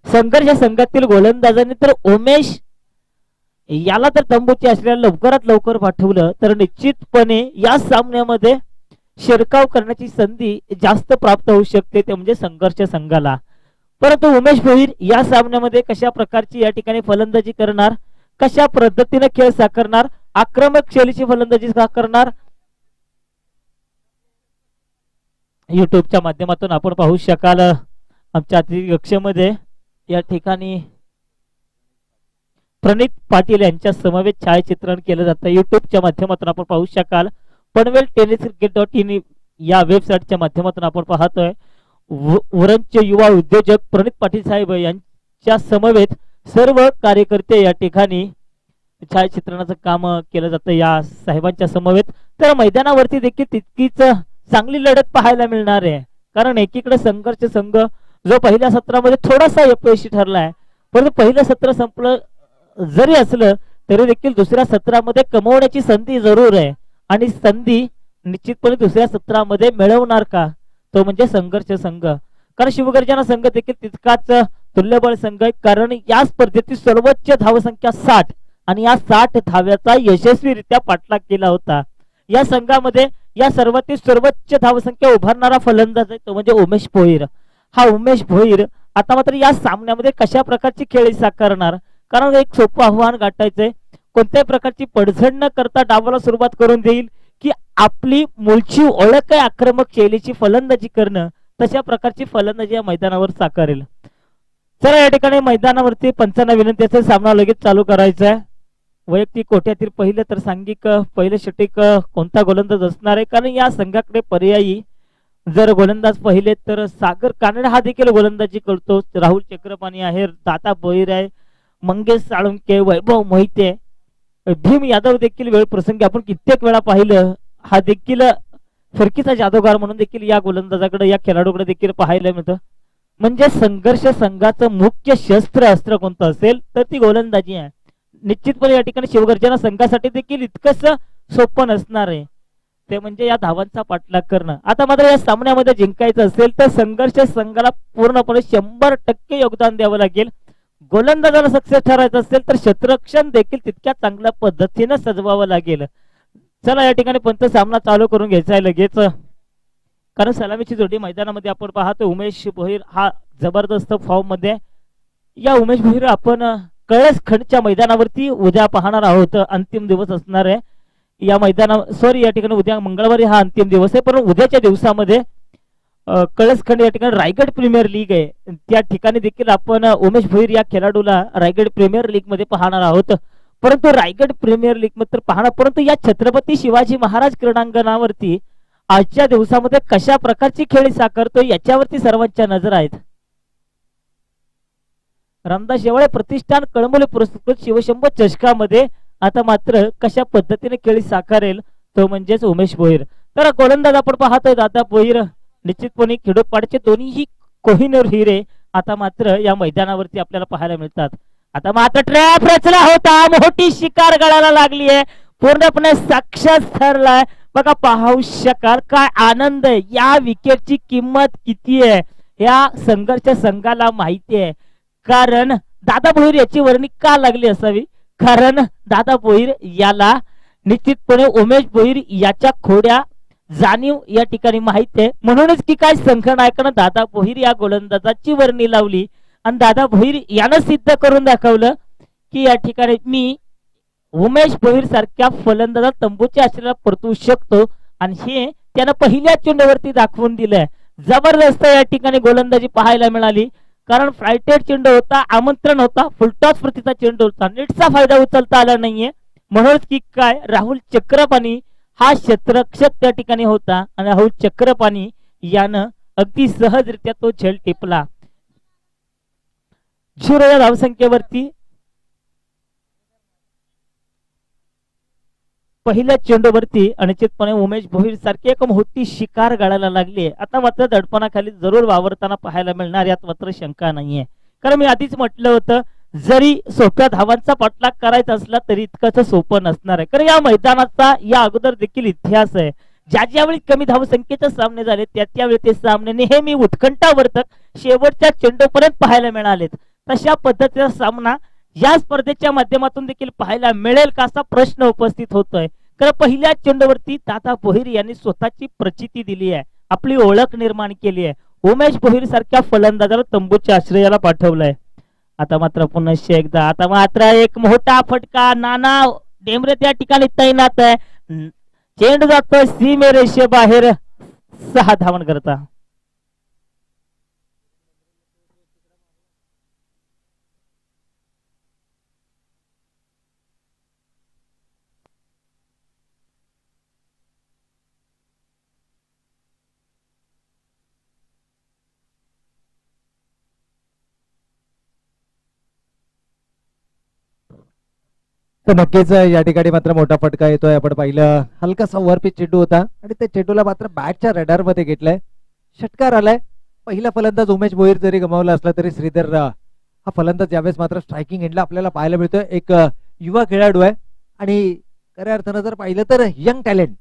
संघर्ष संघातील गोलंदाजांनी तर उमेश याला तर तंबूची असलेल्या लवकरात लवकर पाठवलं तर निश्चितपणे या सामन्यामध्ये शिरकाव करण्याची संधी जास्त प्राप्त होऊ शकते ते म्हणजे संघर्ष संघाला. परंतु उमेश भोईर या सामन्यामध्ये कशा प्रकारची या ठिकाणी फलंदाजी करणार, कशा पद्धतीने खेळ साकारणार, आक्रमक शैलीची फलंदाजी साकारणार युट्यूबच्या माध्यमातून आपण पाहू शकाल. आमच्या अतिथी कक्षेमध्ये या ठिकाणी प्रणित पाटील यांच्या समवेत छायाचित्रण केलं जातं. युट्यूबच्या माध्यमातून आपण पाहू शकाल. पनवेल टेनिस क्रिकेट.in या वेबसाईटच्या माध्यमातून आपण पाहतोय. उरणचे युवा उद्योजक प्रणित पाटील साहेब यांच्या समवेत सर्व कार्यकर्ते या ठिकाणी छायाचित्रणाचं काम केलं जातं या साहेबांच्या समवेत. तर मैदानावरती देखील तितकीच चांगली लढत पाहायला मिळणार आहे. कारण एकीकडे संघर्ष संघ जो पहिल्या सत्रामध्ये थोडासा अपयशी ठरलाय परंतु पहिलं सत्र संपलं जरी असलं तरी देखील दुसऱ्या सत्रामध्ये कमवण्याची संधी जरूर आहे. आणि संधी निश्चितपणे दुसऱ्या सत्रामध्ये मिळवणार का तो म्हणजे संघर्ष संघ. कारण शिवगर्जना संघ देखील तितकाच तुल्यबळ संघ आहे. कारण या स्पर्धेतील सर्वोच्च धावसंख्या 60 आणि या 60 धाव्याचा यशस्वीरित्या पाठलाग केला होता. या संघामध्ये या सर्वातील सर्वोच्च धावसंख्या उभारणारा फलंदाज आहे तो म्हणजे उमेश भोईर. हा उमेश भोईर आता मात्र या सामन्यामध्ये कशा प्रकारची खेळी साकारणार. कारण एक सोपं आव्हान गाठायचंय. कोणत्याही प्रकारची पडझड न करता डावाला सुरुवात करून देईल की आपली मूळची ओळख आहे आक्रमक शैलीची फलंदाजी करणं तशा प्रकारची फलंदाजी या मैदानावर साकारेल. चला या ठिकाणी मैदानावरती पंचांना विनंती असेल सामना लगेच चालू करायचा आहे. वैयक्तिक कोट्यातील पहिलं तर सांघिक पहिलं षटक कोणता गोलंदाज असणार आहे. कारण या संघाकडे पर्यायी जर गोलंदाज पहिले तर सागर कानडे हा देखील गोलंदाजी करतो. राहुल चक्रपाणी आहे, दादा भोईर आहे, मंगेश साळुंके, वैभव मोहिते, भीम यादव देखील वेळ प्रसंगी आपण कित्येक वेळा पाहिलं हा देखील फिरकीचा जादूगार म्हणून देखील या गोलंदाजाकडे या खेळाडूकडे देखील पाहायला मिळतं. म्हणजे संघर्ष संघाचं मुख्य अस्त्र कोणतं असेल तर ती गोलंदाजी आहे. निश्चितपणे या ठिकाणी शिवगर्जना संघासाठी देखील इतकंच सोपं नसणार आहे. ते म्हणजे या धावांचा पाठलाग करणं. आता मात्र या सामन्यामध्ये जिंकायचं असेल तर संघर्ष संघाला पूर्णपणे 100% योगदान द्यावं लागेल. गोलंदाजाला सक्सेस ठरायचं असेल तर क्षेत्ररक्षण देखील तितक्या चांगल्या पद्धतीने सजवावं लागेल. चला या ठिकाणी पंत सामना चालू करून घ्यायचा आहे लगेच, कारण सलामीची जोडी मैदानामध्ये आपण पाहतो. उमेश भोईर हा जबरदस्त फॉर्म मध्ये. या उमेश भोईर आपण कळस खंडच्या मैदानावरती उद्या पाहणार आहोत. अंतिम दिवस असणार आहे या मैदाना, सॉरी या ठिकाणी उद्या मंगळवारी हा अंतिम दिवस आहे, पण उद्याच्या दिवसामध्ये कळसखंड या ठिकाणी रायगड प्रीमियर लीग आहे, त्या ठिकाणी देखील आपण उमेश भोईर या खेळाडूला रायगड प्रीमियर लीग मध्ये पाहणार आहोत. परंतु रायगड प्रीमियर लीग मध्ये पाहणार, परंतु या छत्रपती शिवाजी महाराज क्रीडांगणावरती आजच्या दिवसामध्ये कशा प्रकारची खेळी साकारतो याच्यावरती सर्वांच्या नजर आहेत. रामदास शेवाळे प्रतिष्ठान कळंबोली पुरस्कृत शिवशंभो चषकामध्ये आता मात्र कशा पद्धतीने खेळी साकारेल तो म्हणजेच उमेश भोईर. तर गोलंदाज आपण पाहतोय दादा भोईर, निश्चितपणे खेडोपाडचे दोन्हीही कोहिनूर हिरे आता मात्र या मैदानावरती आपल्याला पाहायला मिळतात. आता मात्र ट्रॅप रचला होता, मोठी शिकार गळायला लागली आहे, पूर्णपणे साक्षात ठरलाय. बघा पाहू शकाल काय आनंद आहे. या विकेटची किंमत किती आहे या संघर्ष संघाला माहिती आहे. कारण दादा भोईर याची वर्णी का लागली असावी, कारण दादा भोईर याला निश्चितपणे उमेश भोईर याच्या खोड्या जाणीव या ठिकाणी माहिती आहे. म्हणूनच की काय संघनायकानं दादा भोईर या गोलंदाजाची वर्णी लावली आणि दादा भोईर यानं सिद्ध करून दाखवलं की या ठिकाणी मी उमेश भोईर सारख्या फलंदाजा तंबूच्या आश्रयाला परतू शकतो, आणि हे त्यानं पहिल्या चेंडूवरती दाखवून दिलंय. जबरदस्त या ठिकाणी गोलंदाजी पाहायला मिळाली, कारण फ्रायटेड चेंडू होता, आमंत्रण होता, फुलटॉस प्रतीचा चेंडू होता, नेटचा फायदा उचलता आला नाहीये. म्हणूनच की काय राहुल चक्रपाणी हा क्षेत्ररक्षक त्या ठिकाणी होता आणि राहुल चक्रपाणी यानं अगदी सहजरित्या तो झेल टिपला. 0 या धावसंख्येवरती पहिल्या चेंडूवरती अनिश्चितपणे उमेश भोईर सारखी एक मोठी शिकार गाळायला लागली. आता मात्र दडपणाखाली जरूर वावरताना पाहायला मिळणार यात मात्र शंका नाहीये. कारण मी आधीच म्हटलं होतं जरी सोप्या धावांचा पाठलाग करायचा असला तरी इतकंच सोपं नसणार आहे. कारण या मैदानाचा या अगोदर देखील इतिहास आहे. ज्यावेळी कमी धावसंख्येचे सामने झाले त्यावेळी ते सामने नेहमी उत्कंठावर्धक शेवटच्या चेंडूपर्यंत पाहायला मिळालेत. तशा पद्धतीचा सामना या स्पर्धेच्या माध्यमातून देखील पाहायला मिळेल का असा प्रश्न उपस्थित होतोय. कारण पहिल्या चेंडूवरती दादा भोईर यांनी स्वतःची प्रचिती दिली आहे, आपली ओळख निर्माण केली आहे. उमेश भोईर सारख्या फलंदाजाला तंबूच्या आश्रयाला पाठवलंय. आता मात्र पुन्हा एकदा आता मात्र एक मोठा फटका, नाना डेमरे त्या ठिकाणी तैनात आहे. चेंडू जातोय सीमेरेषे बाहेर, 6 धावन करता. तर नक्कीच या ठिकाणी मात्र मोठा फटका येतोय. आपण पाहिलं हलकासा वर पिच चेंडू होता आणि त्या चेंडूला मात्र बॅटच्या रडार मध्ये घेतलाय, षटकार आलाय. पहिला फलंदाज उमेश भोईर जरी गमावला असला तरी श्रीधर हा फलंदाज यावेळेस मात्र स्ट्रायकिंग एंडला आपल्याला पाहायला मिळतोय. एक युवा खेळाडू आहे आणि खऱ्या अर्थानं जर पाहिलं तर यंग टॅलेंट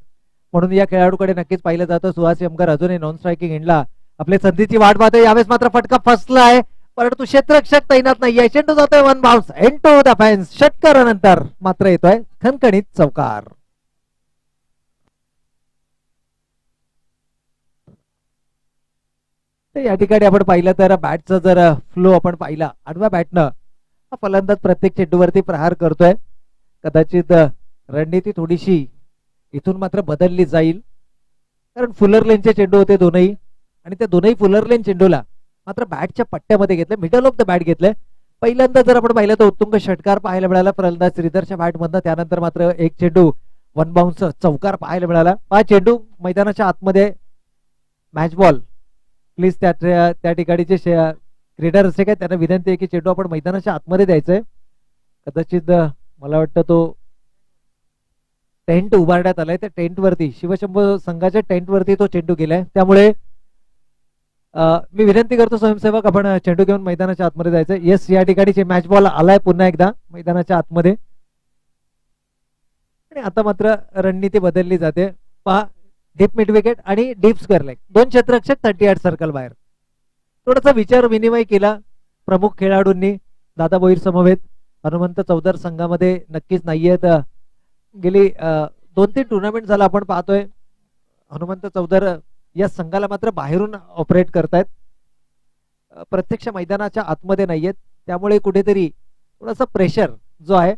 म्हणून या खेळाडूकडे नक्कीच पाहिलं जातं. सुहास यमकर अजूनही नॉन स्ट्रायकिंग एंडला आपल्या संधीची वाट पाहतोय. यावेळेस मात्र फटका फसला आहे, परंतु क्षेत्ररक्षक तैनात नाहीये. चेंडू जातोय one bounce into the fence. षटकारानंतर मात्र येतोय खणखणीत चौकार. या ठिकाणी आपण पाहिलं तर बॅटचा जर फ्लो आपण पाहिला, आडव्या बॅटनं हा फलंदाज प्रत्येक चेंडूवरती प्रहार करतोय. कदाचित रणनीती थोडीशी इथून मात्र बदलली जाईल, कारण फुलर लेनचे चेंडू होते दोनही, आणि त्या दोनही फुलर लेन चेंडूला मात्र बॅटच्या पट्ट्यामध्ये घेतलं, मिडल ऑफ द बॅट घेतलंय. पहिल्यांदा जर आपण पाहिलं तर उत्तुंग षटकार पाहायला मिळाला फलंदाज श्रीधरच्या बॅटमधनं. त्यानंतर मात्र एक चेंडू वन बाउन्स चौकार पाहायला मिळाला. हा चेंडू मैदानाच्या आतमध्ये मॅच बॉल प्लीज त्या ठिकाणीचे क्रीडा असे काय त्यांना विनंती आहे की चेंडू आपण मैदानाच्या आतमध्ये द्यायचंय. कदाचित मला वाटतं तो टेंट उभारण्यात आलाय, त्या टेंट वरती शिवशंभो संघाच्या टेंट वरती तो चेंडू गेलाय. त्यामुळे मी विनंती करतो स्वयंसेवक आपण चेंडू घेऊन मैदानाच्या आतमध्ये जायचं. येस, या ठिकाणी मॅच बॉल आलाय पुन्हा एकदा मैदानाच्या आतमध्ये, आणि आता मात्र रणनीती बदलली जाते. पहा डीप मिड विकेट आणि डीप स्क्वेअर लेग, दोन क्षेत्ररक्षक 38 सर्कल बाहेर. थोडासा विचार विनिमय केला प्रमुख खेळाडूंनी. दादा भोईर समवेत हनुमंत चौदार संघामध्ये नक्कीच नाहीयेत. गेली 2-3 टुर्नामेंट झाला आपण पाहतोय हनुमंत चौदार या संघाला मात्र बाहेरून ऑपरेट करतायत, प्रत्यक्ष मैदानाच्या आतमध्ये नाहीयेत. त्यामुळे कुठेतरी थोडासा प्रेशर जो आहे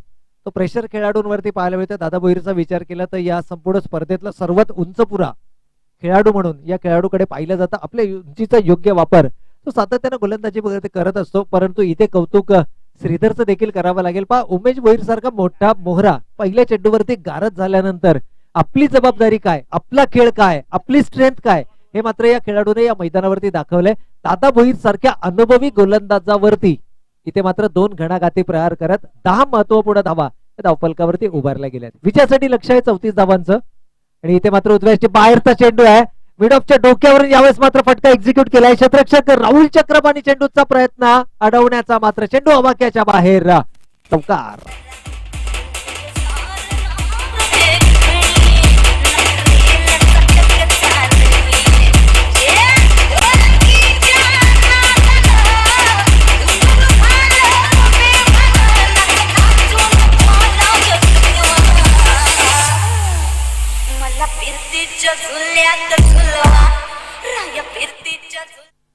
तो प्रेशर खेळाडूंवरती पाहायला मिळतो. दादा भोईरचा विचार केला तर या संपूर्ण स्पर्धेतला सर्वात उंचपुरा खेळाडू म्हणून या खेळाडूकडे पाहिलं जातं. आपल्या उंचीचा योग्य वापर तो सातत्यानं गोलंदाजी वगैरे करत असतो, परंतु इथे कौतुक श्रीधरचं देखील करावं लागेल. पहा उमेश भोईर सारखा मोठा मोहरा पहिल्या चेंडूवरती गारद झाल्यानंतर आपली जबाबदारी काय, आपला खेळ काय, आपली स्ट्रेंथ काय हे मात्र या खेळाडूने या मैदानावरती दाखवलंय. दादा भोईर सारख्या अनुभवी गोलंदाजावरती इथे मात्र 2 घणाघाती प्रहार करत 10 महत्वपूर्ण धावा धावफलकावरती उभारल्या गेल्या. विजयासाठी लक्ष आहे 34 धावांचं. आणि इथे मात्र उजव्याची बाहेरचा चेंडू आहे, मिड ऑफच्या डोक्यावरून यावेळेस मात्र फटका एक्झिक्यूट केलाय. क्षेत्ररक्षक राहुल चक्रपाणी चेंडूचा प्रयत्न अडवण्याचा, मात्र चेंडू अवाक्याच्या बाहेर. चौकार.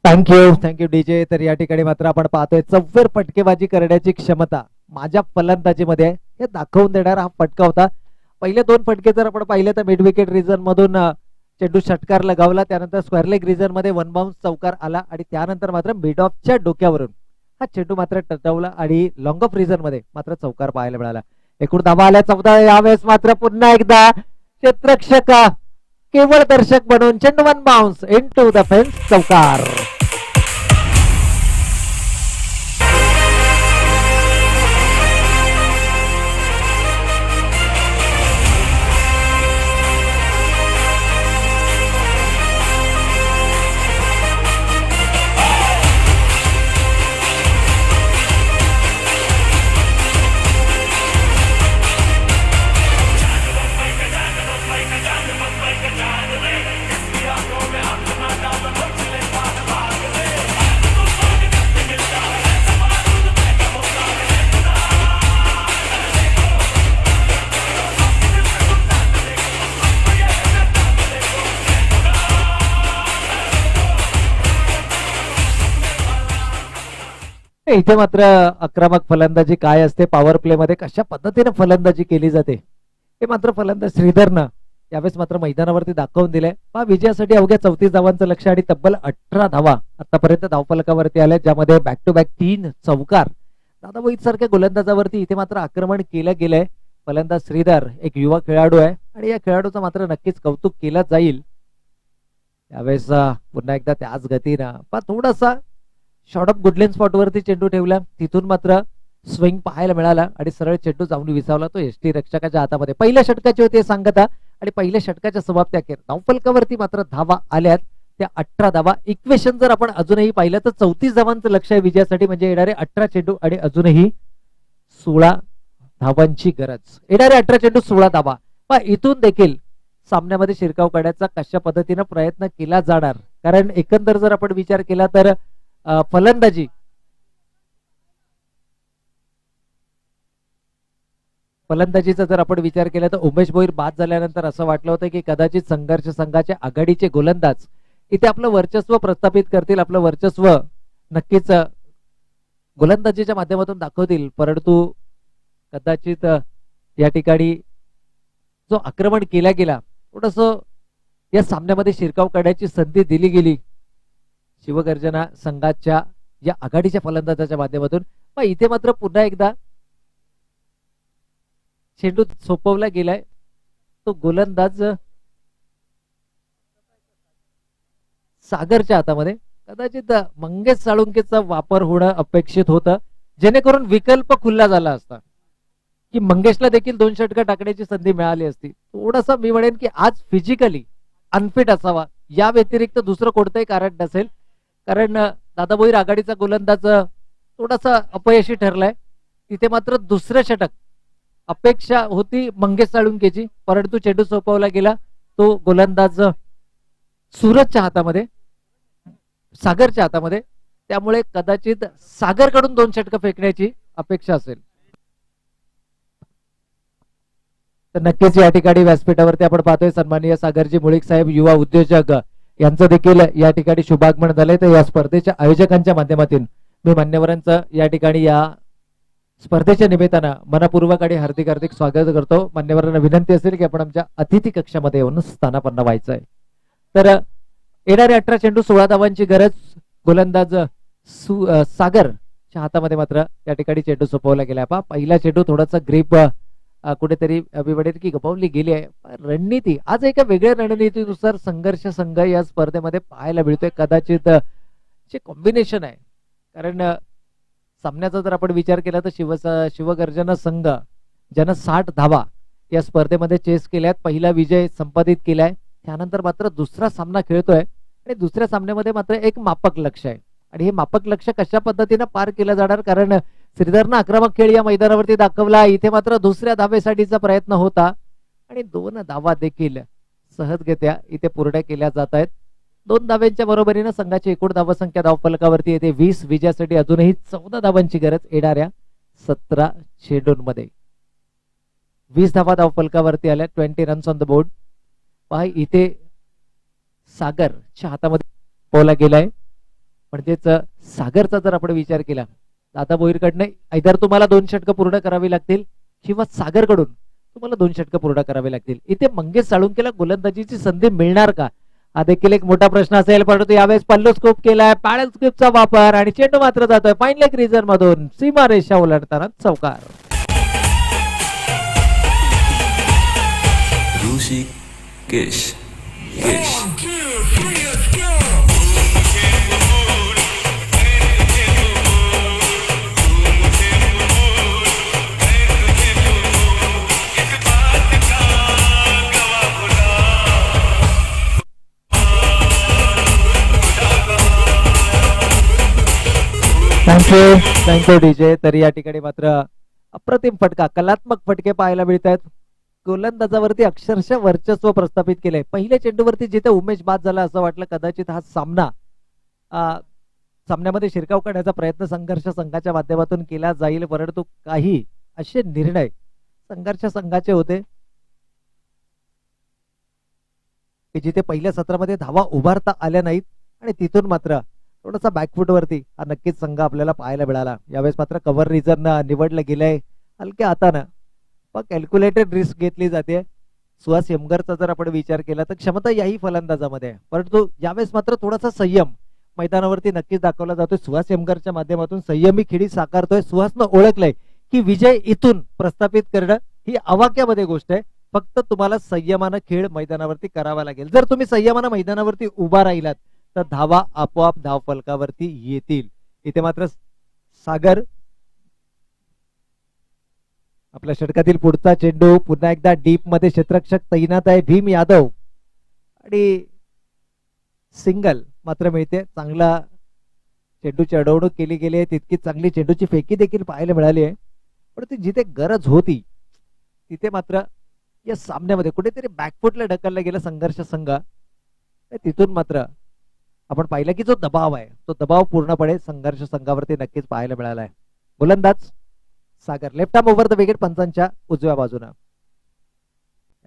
Thank you DJ. तर या ठिकाणी मात्र आपण पाहतोय चौफेर फटकेबाजी करण्याची क्षमता माझ्या फलंदाजीमध्ये हे दाखवून देणारा हा फटका होता. पहिले 2 फटके जर आपण पाहिले तर मिड विकेट रिजन मधून चेंडू षटकार लगावला, त्यानंतर स्क्वेअर लेग रिजन मध्ये 1 बाउन्स चौकार आला आणि त्यानंतर मात्र मिड ऑफच्या डोक्यावरून हा चेंडू मात्र टचवला आणि लॉंग ऑफ रिजन मध्ये मात्र चौकार पाहायला मिळाला. एकूण धावा आल्या 14. यावेळेस मात्र पुन्हा एकदा क्षेत्ररक्षक केवळ दर्शक बनून चेंडू 1 bounce into the fence. चौकार. इथे मात्र आक्रमक फलंदाजी काय असते, पॉवर प्ले मध्ये कशा पद्धतीने फलंदाजी केली जाते हे मात्र फलंदाज श्रीधरनं यावेळेस मात्र मैदानावरती दाखवून दिलंय. विजयासाठी अवघ्या 34 धावांचं लक्ष आणि तब्बल 18 धावा आतापर्यंत धावफलकावरती आल्या, ज्यामध्ये बॅक टू बॅक 3 चौकार. दादा भोईर सारख्या गोलंदाजावरती इथे मात्र आक्रमण केलं गेलंय. फलंदाज श्रीधर एक युवा खेळाडू आहे आणि या खेळाडूचं मात्र नक्कीच कौतुक केलं जाईल. यावेळेस पुन्हा एकदा त्याच गतीनं थोडासा शॉर्ट ऑफ गुडलेन स्पॉट वरती चेंडू ठेवला, तिथून मात्र स्विंग पाहायला मिळाला आणि सरळ चेंडू जाऊन विसावला तो एसटी रक्षकाच्या हातामध्ये. पहिल्या षटकाची होती सांगता आणि पहिल्या षटकाच्या समाप्ती अखेर धावफलकावरती मात्र धावा आल्यात त्या 18 धावा. इक्वेशन जर आपण अजूनही पाहिलं तर 34 धावांचं लक्ष आहे विजयासाठी, म्हणजे येणारे 18 चेंडू आणि अजूनही 16 धावांची गरज. येणारे 18 चेंडू 16 धावा. इथून देखील सामन्यामध्ये शिरकाव करण्याचा कशा पद्धतीने प्रयत्न केला जाणार, कारण एकंदर जर आपण विचार केला तर फलंदाजीचा जर आपण विचार केला तर उमेश भोईर बाद झाल्यानंतर असं वाटलं होतं की कदाचित संघर्ष संघाचे आघाडीचे गोलंदाज इथे आपलं वर्चस्व प्रस्थापित करतील, आपलं वर्चस्व नक्कीच गोलंदाजीच्या माध्यमातून दाखवतील, परंतु कदाचित या ठिकाणी जो आक्रमण केला गेला थोडस या सामन्यामध्ये शिरकाव करण्याची संधी दिली गेली शिवगर्जना संघाच्या या आघाडीच्या फलंदाजाच्या माध्यमातून. इथे मात्र पुन्हा एकदा चेंडू सोपवला गेलाय, तो गोलंदाज सागरच्या हातामध्ये. कदाचित मंगेश साळुंकेचा वापर होणं अपेक्षित होतं, जेणेकरून विकल्प खुला झाला असता की मंगेशला देखील 2 षटकं टाकण्याची संधी मिळाली असती. थोडंसं मी म्हणेन की आज फिजिकली अनफिट असावा, या व्यतिरिक्त दुसरं कोणतंही कारण नसेल, कारण दादा भोईर आघाडीचा गोलंदाज थोडासा अपयशी ठरलाय. तिथे मात्र दुसरं षटक अपेक्षा होती मंगेश साळुंकेची, परंतु चेंडू सोपवला गेला, तो गोलंदाज सूरजच्या हातामध्ये, सागरच्या हातामध्ये. त्यामुळे कदाचित सागरकडून 2 षटकं फेकण्याची अपेक्षा असेल. तर नक्कीच या ठिकाणी व्यासपीठावरती आपण पाहतोय सन्माननीय सागरजी मुळीक साहेब, युवा उद्योजक, यांचं देखील या ठिकाणी शुभागमन झालंय. तर या स्पर्धेच्या आयोजकांच्या माध्यमातून मी मान्यवरांचं या ठिकाणी या स्पर्धेच्या निमित्तानं मनपूर्वक आणि हार्दिक हार्दिक स्वागत करतो. मान्यवरांना विनंती असेल की आपण आमच्या अतिथी कक्षामध्ये येऊन स्थानापन्न व्हायचं आहे. तर येणारे 18 चेंडू 16 धावांची गरज. गोलंदाज सागरच्या हातामध्ये मात्र या ठिकाणी चेंडू सोपवला गेला. पहा पहिला चेंडू थोडासा ग्रीप कुठेतरी अभिवडेल की गमावली गेली आहे. रणनीती आज एका वेगळ्या रणनीतीनुसार संघर्ष संघ या स्पर्धेमध्ये पाहायला मिळतोय. कदाचित जे कॉम्बिनेशन आहे, कारण सामन्याचा जर आपण विचार केला तर शिवगर्जना संघ ज्यानं 60 धावा या स्पर्धेमध्ये चेस केल्यात, पहिला विजय संपादित केलाय. त्यानंतर मात्र दुसरा सामना खेळतोय आणि दुसऱ्या सामन्यामध्ये मात्र एक मापक लक्ष आहे. आणि हे मापक लक्ष कशा पद्धतीनं पार केलं जाणार, कारण श्रीधरनं आक्रमक खेळ या मैदानावरती दाखवला. इथे मात्र दुसऱ्या धावेसाठीचा प्रयत्न होता आणि 2 धावा देखील सहजगत्या इथे पूर्ण केल्या जात आहेत. 2 धाव्यांच्या बरोबरीनं संघाची एकूण धावसंख्या धावफलकावरती येते 20. विजयासाठी अजूनही 14 धावांची गरज येणाऱ्या 17 चेंडूंमध्ये. 20 धावा धावफलकावरती आल्या. 20 रन्स ऑन द बोर्ड. पहा इथे सागरच्या हातामध्ये पोला गेलाय. म्हणजेच सागरचा जर आपण विचार केला दादा भोईरकडनं ऐदर तुम्हाला 2 षटकं पूर्ण करावी लागतील किंवा सागरकडून तुम्हाला 2 षटकं पूर्ण करावी लागतील. इथे मंगेश साळुंकेला गोलंदाजीची संधी मिळणार का, हा देखील एक मोठा प्रश्न असेल. परंतु यावेळेस पल्लो स्कोप केलाय, पॅडल स्कोपचा वापर आणि चेंडू मात्र जातोय फाईन लेग रिजन मधून सीमारेषा ओलांडताना चौकार. Rishikesh thank you DJ. तर या ठिकाणी मात्र अप्रतिम फटका, कलात्मक फटके पाहायला मिळत आहेत. गोलंदाजावरती अक्षरशः वर्चस्व प्रस्थापित केलंय. पहिल्या चेंडूवरती जिथे उमेश बाद झाला असं वाटलं कदाचित हा सामन्यामध्ये शिरकाव करण्याचा प्रयत्न संघर्ष संघाच्या माध्यमातून केला जाईल, परंतु काही असे निर्णय संघर्ष संघाचे होते की जिथे पहिल्या सत्रामध्ये धावा उभारता आल्या नाहीत आणि तिथून मात्र थोडासा बॅकफुटवरती हा नक्कीच संघ आपल्याला पाहायला मिळाला. यावेळेस मात्र कव्हर रिजन निवडलं गेलंय हलक्या हातानं, पण कॅल्क्युलेटेड रिस्क घेतली जाते. सुहास यमगरचा जर आपण विचार केला तर क्षमता याही फलंदाजामध्ये आहे, परंतु यावेळेस मात्र थोडासा संयम मैदानावरती नक्कीच दाखवला जातोय. सुहास यमगरच्या माध्यमातून संयमी खेळी साकारतोय. सुहासनं ओळखलंय की विजय इथून प्रस्थापित करणं ही आवाक्यामध्ये गोष्ट आहे. फक्त तुम्हाला संयमानं खेळ मैदानावरती करावा लागेल. जर तुम्ही संयमानं मैदानावरती उभा राहिलात तर धावा आपोआप धावफलकावरती येतील. इथे मात्र सागर आपल्या षटकातील पुढचा चेंडू पुन्हा एकदा डीप मध्ये क्षेत्ररक्षक तैनात आहे भीम यादव आणि सिंगल मात्र मिळते. चांगला चेंडूची अडवणूक केली गेली आहे, तितकी चांगली चेंडूची फेकी देखील पाहायला मिळाली आहे. पण ती जिथे गरज होती तिथे मात्र या सामन्यामध्ये कुठेतरी बॅकफुटला ढकलला गेला संघर्ष संघ. तिथून मात्र आपण पाहिलं की जो दबाव आहे तो दबाव पूर्णपणे संघर्ष संघावरती नक्कीच पाहायला मिळाला आहे. गोलंदाज Sagar left arm over the wicket पंचांच्या उजव्या बाजूनं.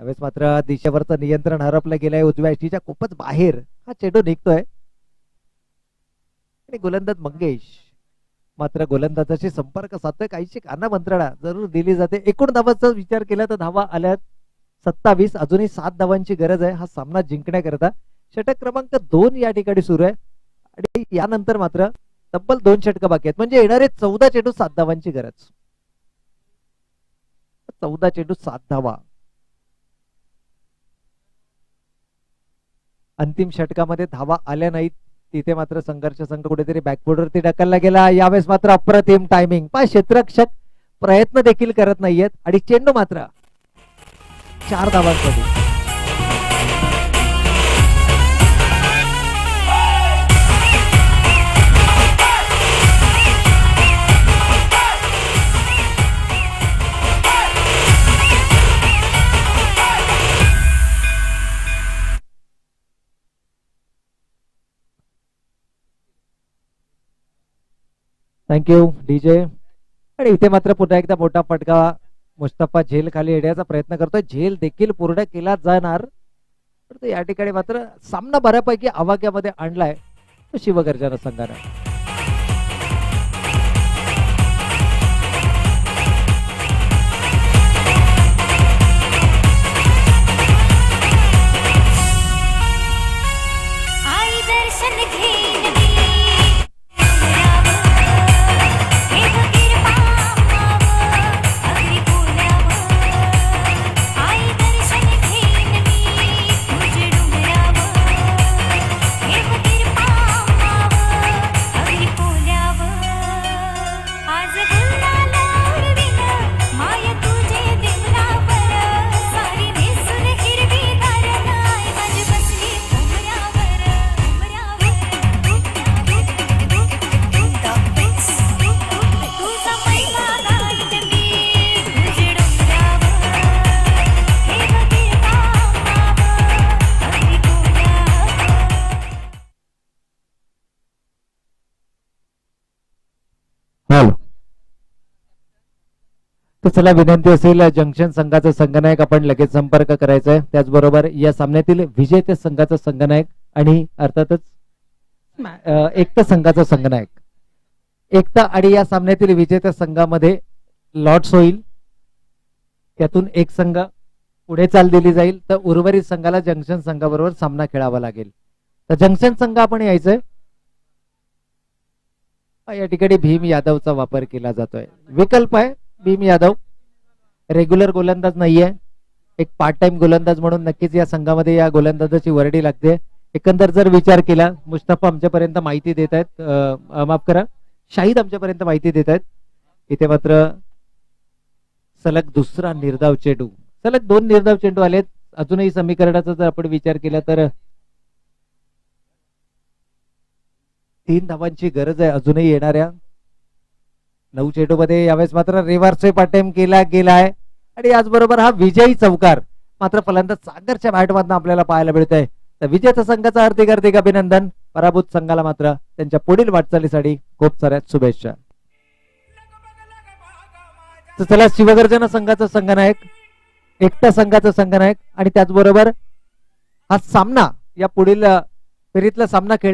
यावेळेस मात्र दिशेवरचं नियंत्रण हरपलं गेलंय. उजव्या यष्टीच्या खूपच बाहेर हा चेंडू निघतोय आणि गोलंदाज मंगेश मात्र गोलंदाजाशी संपर्क साधतोय. काहीशी काना मंत्रणा जरूर दिली जाते. एकूण धावांचा विचार केला तर धावा आल्यात 27. अजूनही 7 धावांची गरज आहे हा सामना जिंकण्याकरता. षटक क्रमांक 2 या ठिकाणी सुरू आहे आणि यानंतर मात्र तब्बल 2 षटक बाकी आहेत. म्हणजे येणारे 14 चेंडू 7 धावांची गरज. 14 चेंडू 7 धावा. अंतिम षटकामध्ये धावा आल्या नाहीत, तिथे मात्र संघर्ष संघ कुठेतरी बॅकफुटवरती ढकलला गेला. यावेळेस मात्र अप्रतिम टायमिंग. पण क्षेत्ररक्षक प्रयत्न देखील करत नाहीयेत आणि चेंडू मात्र 4 धावांसाठी. Thank you DJ. आणि इथे मात्र पुन्हा एकदा मोठा फटका. मुस्तफा झेल खाली येण्याचा प्रयत्न करतोय. झेल देखील पूर्ण केला जाणार. परंतु या ठिकाणी मात्र सामना बऱ्यापैकी आवाक्यामध्ये आणलाय शिवगर्जना संघानं. आई दर्शन घेन आई दर्शन घेन तुझे अगदी पोल्यावर आज गुलालावर विन माय तुझे देवलावर सारी नेसून हिरवी गार नाय माझी बसली उमऱ्यावर तुझा पहिला गाईत मी तुझे डोंगरावर हे बघीर पामावर अगदी पोल्यावर. हॅलो. तर चला विनंती असेल जंक्शन संघाचा संघनायक आपण लगेच संपर्क करायचा आहे. त्याचबरोबर या सामन्यातील विजेत्या संघाचा संघनायक आणि अर्थातच एकता संघाचा संघनायक. एकता आणि या सामन्यातील विजेत्या संघामध्ये लॉट्स होईल. त्यातून एक संघ पुढे चाल दिली जाईल तर उर्वरित संघाला जंक्शन संघाबरोबर सामना खेळावा लागेल. तर जंक्शन संघ आपण यायचंय. या ठिकाणी भीम यादवचा वापर केला जातोय. विकल्प आहे भीम यादव. रेग्युलर गोलंदाज नाहीये. एक पार्ट टाइम गोलंदाज म्हणून नक्कीच या संघामध्ये या गोलंदाजाची वर्डी लागते. एकंदर जर विचार केला मुस्तफा आमच्यापर्यंत माहिती देत आहेत. माफ करा शाहिद आमच्यापर्यंत माहिती देत आहेत. इथे मात्र सलग दुसरा निर्धाव चेंडू. सलग 2 निर्धाव चेंडू आलेत. अजूनही समीकरणाचा जर आपण विचार केला तर 3 धावांची गरज आहे अजूनही येणाऱ्या 9 चेंडू मध्ये. यावेळेस मात्र रिव्हर्स अटेम्प्ट केला गेलाय आणि याचबरोबर हा विजयी चौकार मात्र फलंदाज सागरच्या बॅटमधून आपल्याला पाहायला मिळतोय. तर विजेत्या संघाचं हार्दिक हार्दिक अभिनंदन. पराभूत संघाला मात्र त्यांच्या पुढील वाटचालीसाठी खूप साऱ्या शुभेच्छा. तर चला शिवगर्जना संघाचा संघनायक, एकता संघाचा संघनायक आणि त्याचबरोबर हा सामना या पुढील फेरीतला सामना खेळण्यात